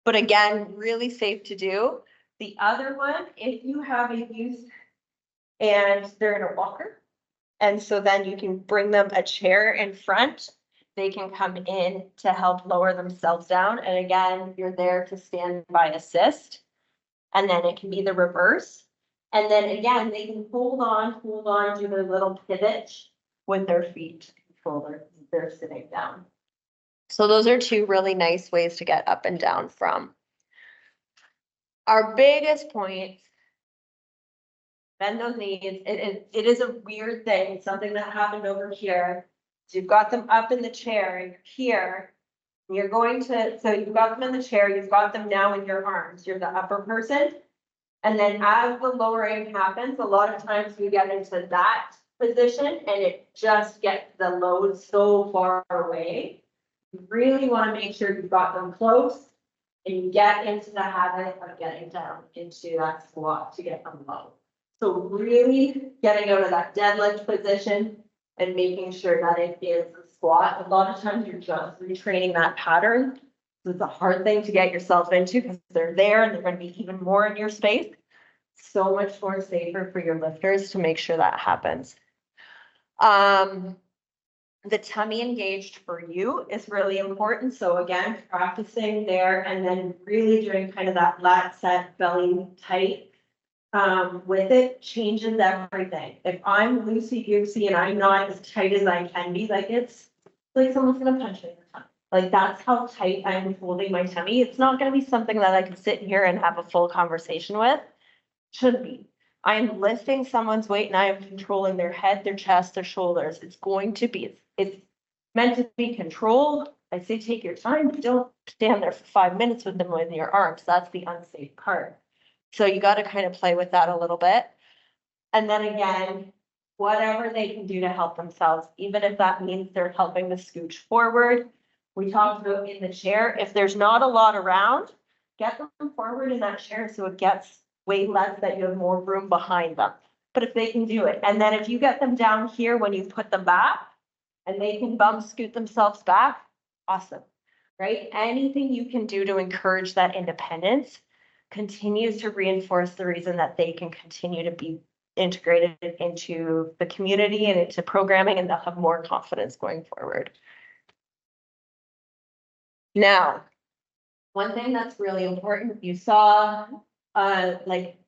But again, really safe to do. The other one, if you have a youth and they're in a walker, and so then you can bring them a chair in front, they can come in to help lower themselves down. And again, you're there to stand by assist. And then it can be the reverse. And then again, they can hold on, do their little pivot with their feet, control they're sitting down. So those are 2 really nice ways to get up and down from. Our biggest point, bend those knees. It is a weird thing. It's something that happened over here. So you've got them up in the chair and you're here. And you're going to, so you've got them in the chair, you've got them now in your arms. You're the upper person. And then as the lowering happens, a lot of times we get into that position and it just gets the load so far away. You really want to make sure you've got them close and you get into the habit of getting down into that squat to get them low. So really getting out of that deadlift position and making sure that it is a squat. A lot of times you're just retraining that pattern. So it's a hard thing to get yourself into because they're there and they're going to be even more in your space. So much more safer for your lifters to make sure that happens. The tummy engaged for you is really important. So again, practicing there and then really doing kind of that lat set, belly tight with it changes everything. If I'm loosey-goosey and I'm not as tight as I can be, like it's like someone's gonna punch me in the tummy. Like that's how tight I'm holding my tummy. It's not gonna be something that I can sit here and have a full conversation with. Shouldn't be. I am lifting someone's weight and I am controlling their head, their chest, their shoulders. It's going to be, it's meant to be controlled. I say take your time, but don't stand there for 5 minutes with them in your arms. That's the unsafe part. So you got to kind of play with that a little bit. And then again, whatever they can do to help themselves, even if that means they're helping to scooch forward. We talked about in the chair, if there's not a lot around, get them forward in that chair so it gets way less, that you have more room behind them. But if they can do it, and then if you get them down here when you put them back and they can scoot themselves back, awesome, right? Anything you can do to encourage that independence continues to reinforce the reason that they can continue to be integrated into the community and into programming, and they'll have more confidence going forward. Now, one thing that's really important, you saw, like,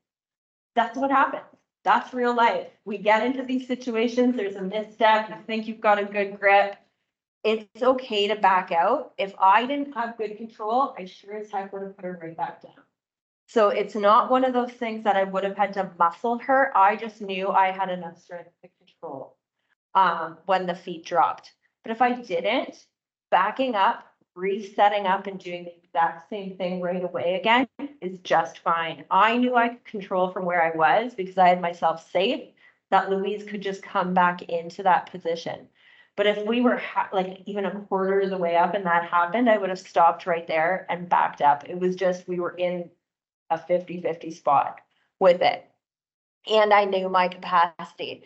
that's what happens. That's real life. We get into these situations, there's a misstep, you think you've got a good grip. It's okay to back out. If I didn't have good control, I sure as heck would have put her right back down. So it's not one of those things that I would have had to muscle her. I just knew I had enough strength to control when the feet dropped. But if I didn't, backing up, resetting up and doing the exact same thing right away again is just fine. I knew I could control from where I was because I had myself safe, that Louise could just come back into that position. But if we were like even a quarter of the way up and that happened, I would have stopped right there and backed up. It was just, we were in a 50-50 spot with it. And I knew my capacity,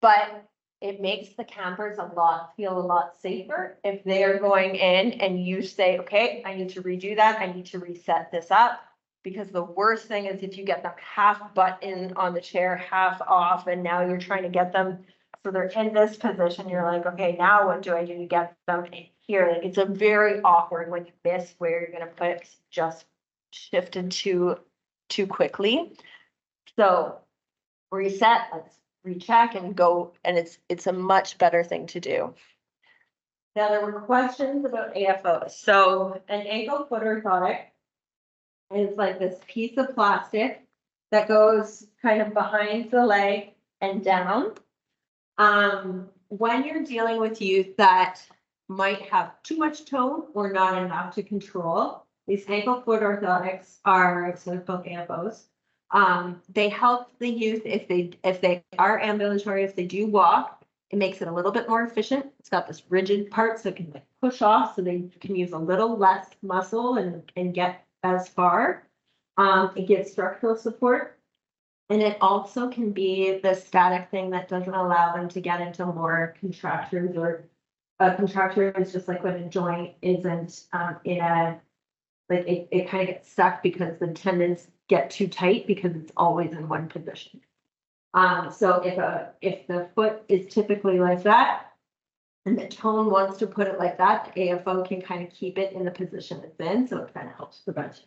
but it makes the campers feel a lot safer if they're going in and you say, okay, I need to redo that. I need to reset this up. Because the worst thing is if you get them half butt in on the chair, half off, and now you're trying to get them so they're in this position. You're like, okay, now what do I do to get them here? Like, it's a very awkward when you miss where you're going to put it, just shifted too quickly. So reset, let's recheck and go, and it's a much better thing to do. Now there were questions about AFOs. So an ankle foot orthotic is like this piece of plastic that goes kind of behind the leg and down. When you're dealing with youth that might have too much tone or not enough to control, these ankle foot orthotics are, so called AFOs. They help the youth if they are ambulatory, if they do walk, it makes it a little bit more efficient. It's got this rigid part so it can like push off so they can use a little less muscle and get as far. It gives structural support. And it also can be the static thing that doesn't allow them to get into more contractures, or a contracture is just like when a joint isn't in a, like it kind of gets stuck because the tendons get too tight because it's always in one position. So if the foot is typically like that and the tone wants to put it like that, the AFO can kind of keep it in the position it's in, so it kind of helps prevent it.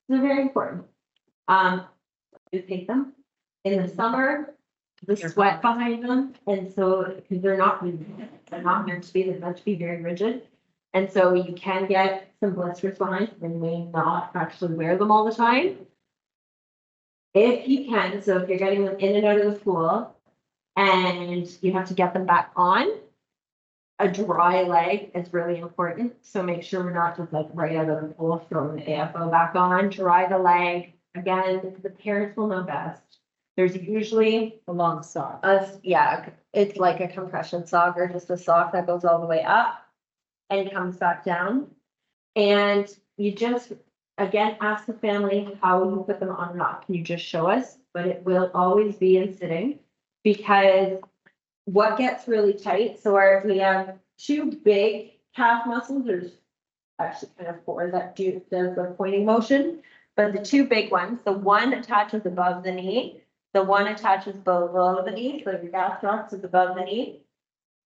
They're very important. You take them in the summer, the sweat behind them, and so because they're not meant to be, they're meant to be very rigid. And so you can get some blisters behind them and may not actually wear them all the time. If you can, so if you're getting them in and out of the pool and you have to get them back on, a dry leg is really important. So make sure we're not just like right out of the pool throwing the AFO back on. Dry the leg. Again, the parents will know best. There's usually A long sock. yeah, it's like a compression sock or just a sock that goes all the way up and comes back down. And you just, again, ask the family how you put them on or not. Can you just show us? But it will always be in sitting, because what gets really tight, so we have two big calf muscles, there's actually kind of four that do the pointing motion, but the two big ones, the one attaches above the knee, the one attaches below the knee, so your gastrocs is above the knee,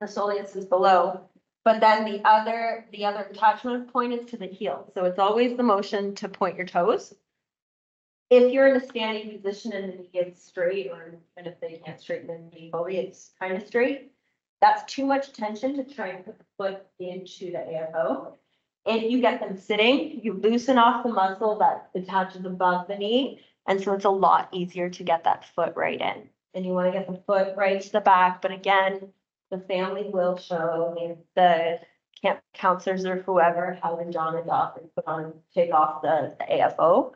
the soleus is below. But then the other attachment point is to the heel. So it's always the motion to point your toes. If you're in a standing position and the knee is straight, or even if they can't straighten the knee fully, it's kind of straight, that's too much tension to try and put the foot into the AFO. If you get them sitting, you loosen off the muscle that attaches above the knee, And so it's a lot easier to get that foot right in. And you want to get the foot right to the back, but again, the family will show the camp counselors or whoever, how when John is off and take off the AFO.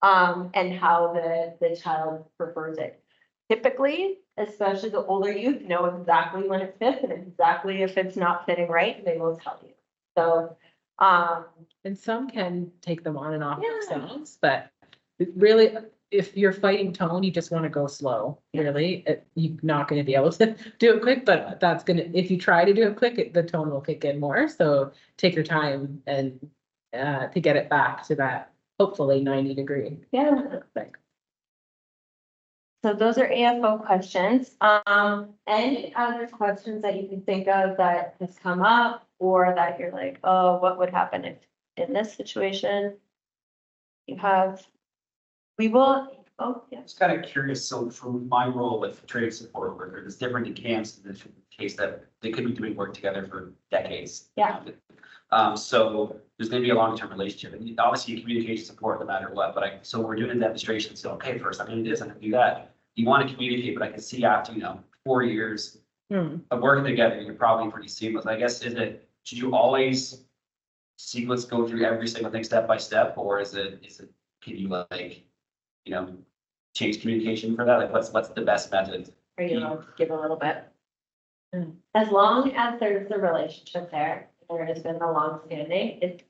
And how the child prefers it. Typically, especially the older youth know exactly when it fits and exactly if it's not fitting right, they will tell you. So, And some can take them on and off Yeah. themselves, but it really, if you're fighting tone, you just want to go slow, really. You're not going to be able to do it quick, but that's gonna, if you try to do it quick, the tone will kick in more. So take your time and to get it back to that hopefully 90-degree. yeah. Like, So those are AFO questions. Any other questions that you can think of that has come up or that you're like, oh, what would happen if in this situation? You have, we will, oh, yeah. Just kind of curious, so from my role with training support worker, it's different in camps in the case that they could be doing work together for decades. Yeah. So there's gonna be a long-term relationship, and obviously you communicate support no matter what, but so we're doing a demonstration, so, okay, first I'm gonna do this, I'm gonna do that. You want to communicate, but I can see after, 4 years of working together, you're probably pretty seamless. I guess, should you always sequence go through every single thing step by step, or can you change communication for that? Like, what's the best method? Or give a little bit. As long as there's a relationship there has been a long standing, it's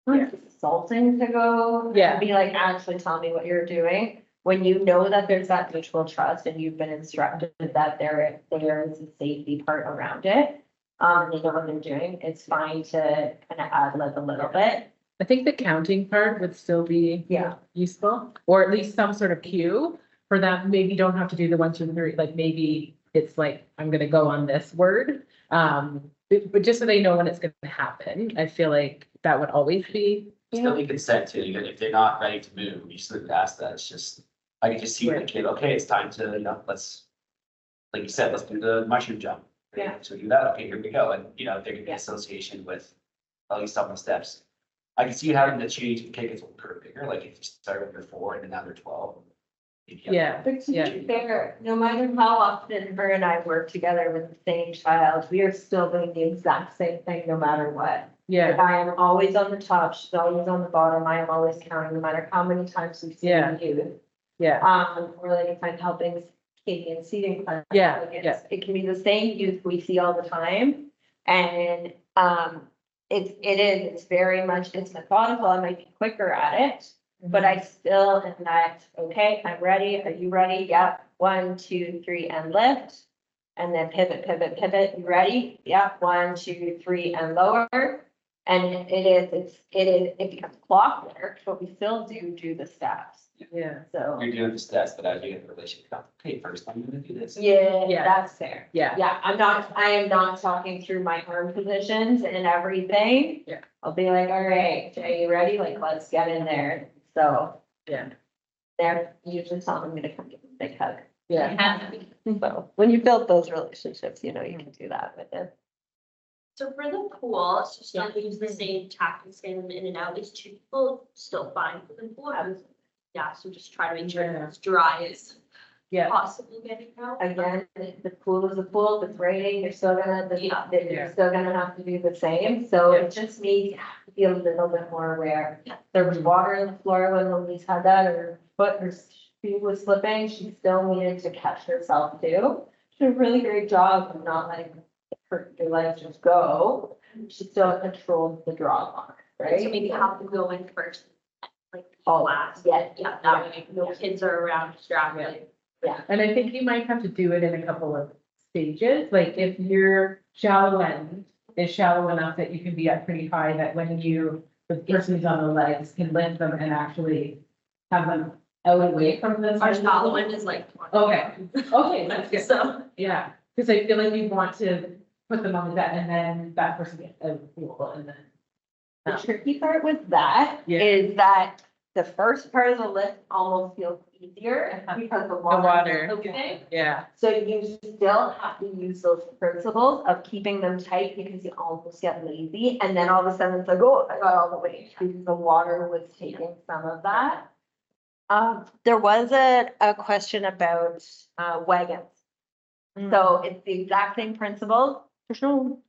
insulting to go and be like, actually tell me what you're doing. When you know that there's that mutual trust and you've been instructed that there is a safety part around it, and they know what they're doing, it's fine to kind of ad lib a little bit. I think the counting part would still be useful, or at least some sort of cue for that. Maybe you don't have to do the 1, 2, 3. Like maybe it's like, I'm gonna go on this word. But just so they know when it's gonna happen, I feel like that would always be. Still need consent to, even if they're not ready to move, you still ask that. It's just, I can just see with the kid, okay, it's time to, let's, like you said, let's do the mushroom jump. Yeah. So do that, okay, here we go. And, there could be association with at least some of the steps. I can see you having to change the kids will occur bigger, like if you start when they're 4 and then now they're 12. Yeah. But to be fair, no matter how often her and I work together with the same child, we are still doing the exact same thing no matter what. Yeah. I am always on the top, she's always on the bottom, I am always counting, no matter how many times we've seen you. Yeah. Or like if I'm helping Katie in seating class. Yeah, like yeah. It can be the same youth we see all the time. And, it's very much, it's methodical, I might be quicker at it. But I still am that, okay, I'm ready, are you ready? Yep, 1, 2, 3, and lift. And then pivot, pivot, pivot, you ready? Yep, 1, 2, 3, and lower. And it becomes clockwork, but we still do the steps. Yeah. So, You're doing the steps, but as you get the relationship, okay, first I'm gonna do this. yeah, that's fair. Yeah. Yeah, I am not talking through my arm positions and everything. Yeah. I'll be like, all right, Jay, you ready? Like, let's get in there. So Yeah. they're usually telling me to come give them a big hug. Yeah. So when you build those relationships, you can do that with it. So for the pool, it's just not use the same tactics, getting them in and out, is 2 people still fine for the pool? Yeah, so just try to make sure it's dry as possible getting out. Again, the pool is a pool, if it's raining, you're still gonna, you're still gonna have to do the same, so it just means you have to be a little bit more aware. There was water on the floor when Louise had that, her foot, her feet was slipping, she still needed to catch herself too. She did a really great job of not letting her legs just go, she still controlled the drop on it, right? So maybe have them go in first, like Oh, last. yeah. Yeah, that way no kids are around distracted. Yeah. And I think you might have to do it in a couple of stages. Like if your shallow end is shallow enough that you can be up pretty high, that when the person who's on the legs can lift them and actually have them out away from the. Our shallow one is like. Okay, that's good. So. Yeah, because I feel like you want to put them on the bed and then that person gets out of the pool and then. The tricky part with that Yeah. is that the first part of the lift almost feels easier because the water. is moving. Yeah. So you still have to use those principles of keeping them tight because you almost get lazy. And then all of a sudden it's like, oh, I got all the way because the water was taking some of that. There was a question about, wagons. So it's the exact same principle. There's no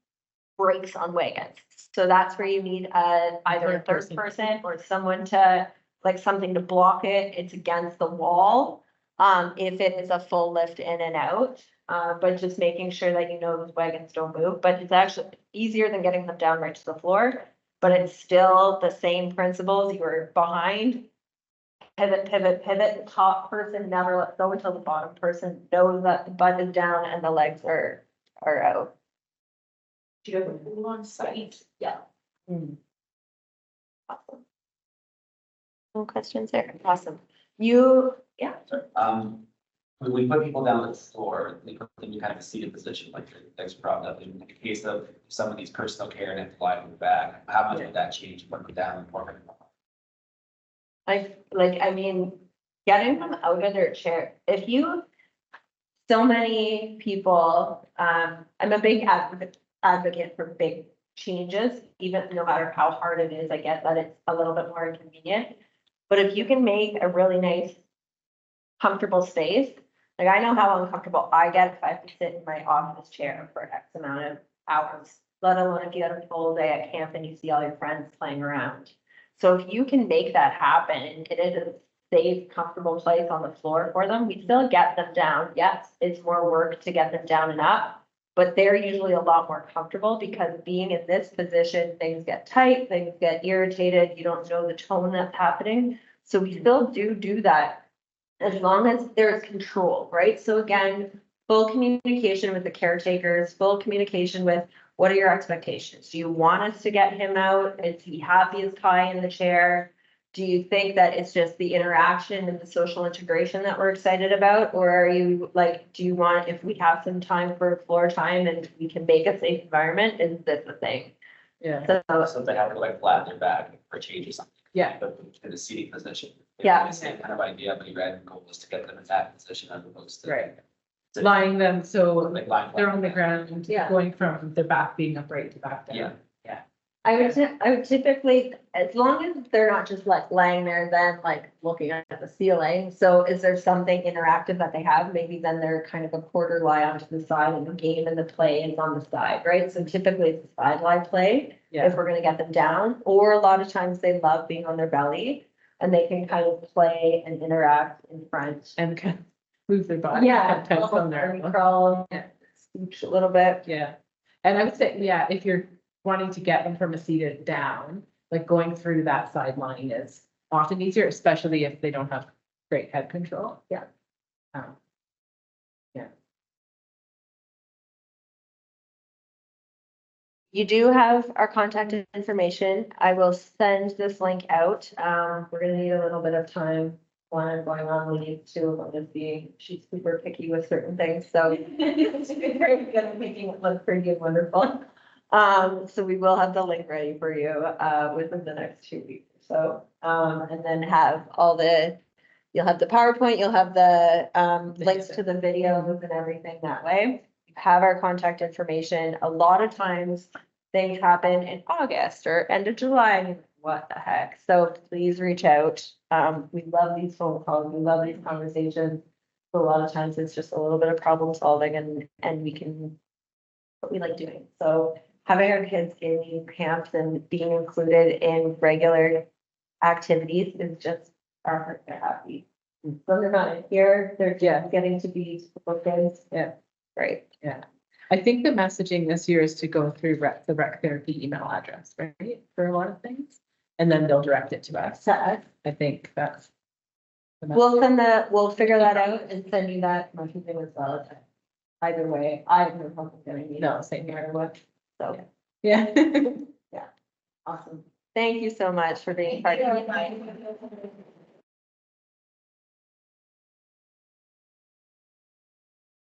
brakes on wagons. So that's where you need either a third person or someone to, like, something to block it. It's against the wall. If it is a full lift in and out, but just making sure that you know those wagons don't move. But it's actually easier than getting them down right to the floor. But it's still the same principles. You are behind. Pivot, pivot, pivot. The top person never lets go until the bottom person knows that the butt is down and the legs are out. Do you have a pool on site? Yeah. Awesome. No questions there. Awesome. Yeah. When we put people down on the floor, we put them in kind of a seated position, like your legs propped up. In the case of some of these personal care and have to lie on the back, how much would that change when we're down and more? I mean, getting them out of their chair, so many people, I'm a big advocate for big changes, even no matter how hard it is. I get that it's a little bit more inconvenient. But if you can make a really nice, comfortable space, like I know how uncomfortable I get if I have to sit in my office chair for X amount of hours, let alone if you had a full day at camp and you see all your friends playing around. So if you can make that happen, and it is a safe, comfortable place on the floor for them, we still get them down. Yes, it's more work to get them down and up, but they're usually a lot more comfortable because being in this position, things get tight, things get irritated, you don't know the tone that's happening. So we still do that as long as there's control, right? So again, full communication with the caretakers, full communication with what are your expectations? Do you want us to get him out? Is he happy as pie in the chair? Do you think that it's just the interaction and the social integration that we're excited about? Or are you like, do you want, if we have some time for floor time and we can make a safe environment, is this the thing? Yeah. So they have to like flatten their back or change or something. Yeah. But in a seating position. Yeah. It's the same kind of idea, but your end goal is to get them in that position as opposed to. Right. Lying them so Like lying. they're on the ground, Yeah. going from their back being upright to back down. Yeah. I would typically, as long as they're not just like laying there, then like looking at the ceiling. So is there something interactive that they have? Maybe then they're kind of a quarter lie onto the side and the game and the play is on the side, right? So typically it's a side lie play if we're gonna get them down. Or a lot of times they love being on their belly and they can kind of play and interact in front. And kind of move their body. Yeah, Sometimes on army there. crawl, Yeah. scooch a little bit. Yeah. And I would say, yeah, if you're wanting to get them from a seated down, like going through that sideline is often easier, especially if they don't have great head control. Yeah. Yeah. You do have our contact information. I will send this link out. We're gonna need a little bit of time while I'm going on leave too. I'm just being, she's super picky with certain things, so she's very good at making it look pretty and wonderful. So we will have the link ready for you, within the next 2 weeks or so. And then have you'll have the PowerPoint, you'll have the, links to the videos and everything that way. You have our contact information. A lot of times things happen in August or end of July, and you're like, what the heck? So please reach out. We love these phone calls. We love these conversations. A lot of times it's just a little bit of problem solving and we can, what we like doing. So having our kids in these camps and being included in regular activities is just our hearts are happy. So they're not here, they're just getting to be typical kids. Yeah. Right. Yeah. I think the messaging this year is to go through the rec therapy email address, right? For a lot of things. And then they'll direct it to us. I think that's. We'll figure that out and send you that messaging as well. Either way, I have no problem getting you. No, same no here. matter what. So, Yeah. awesome. Thank you so much for being part of it.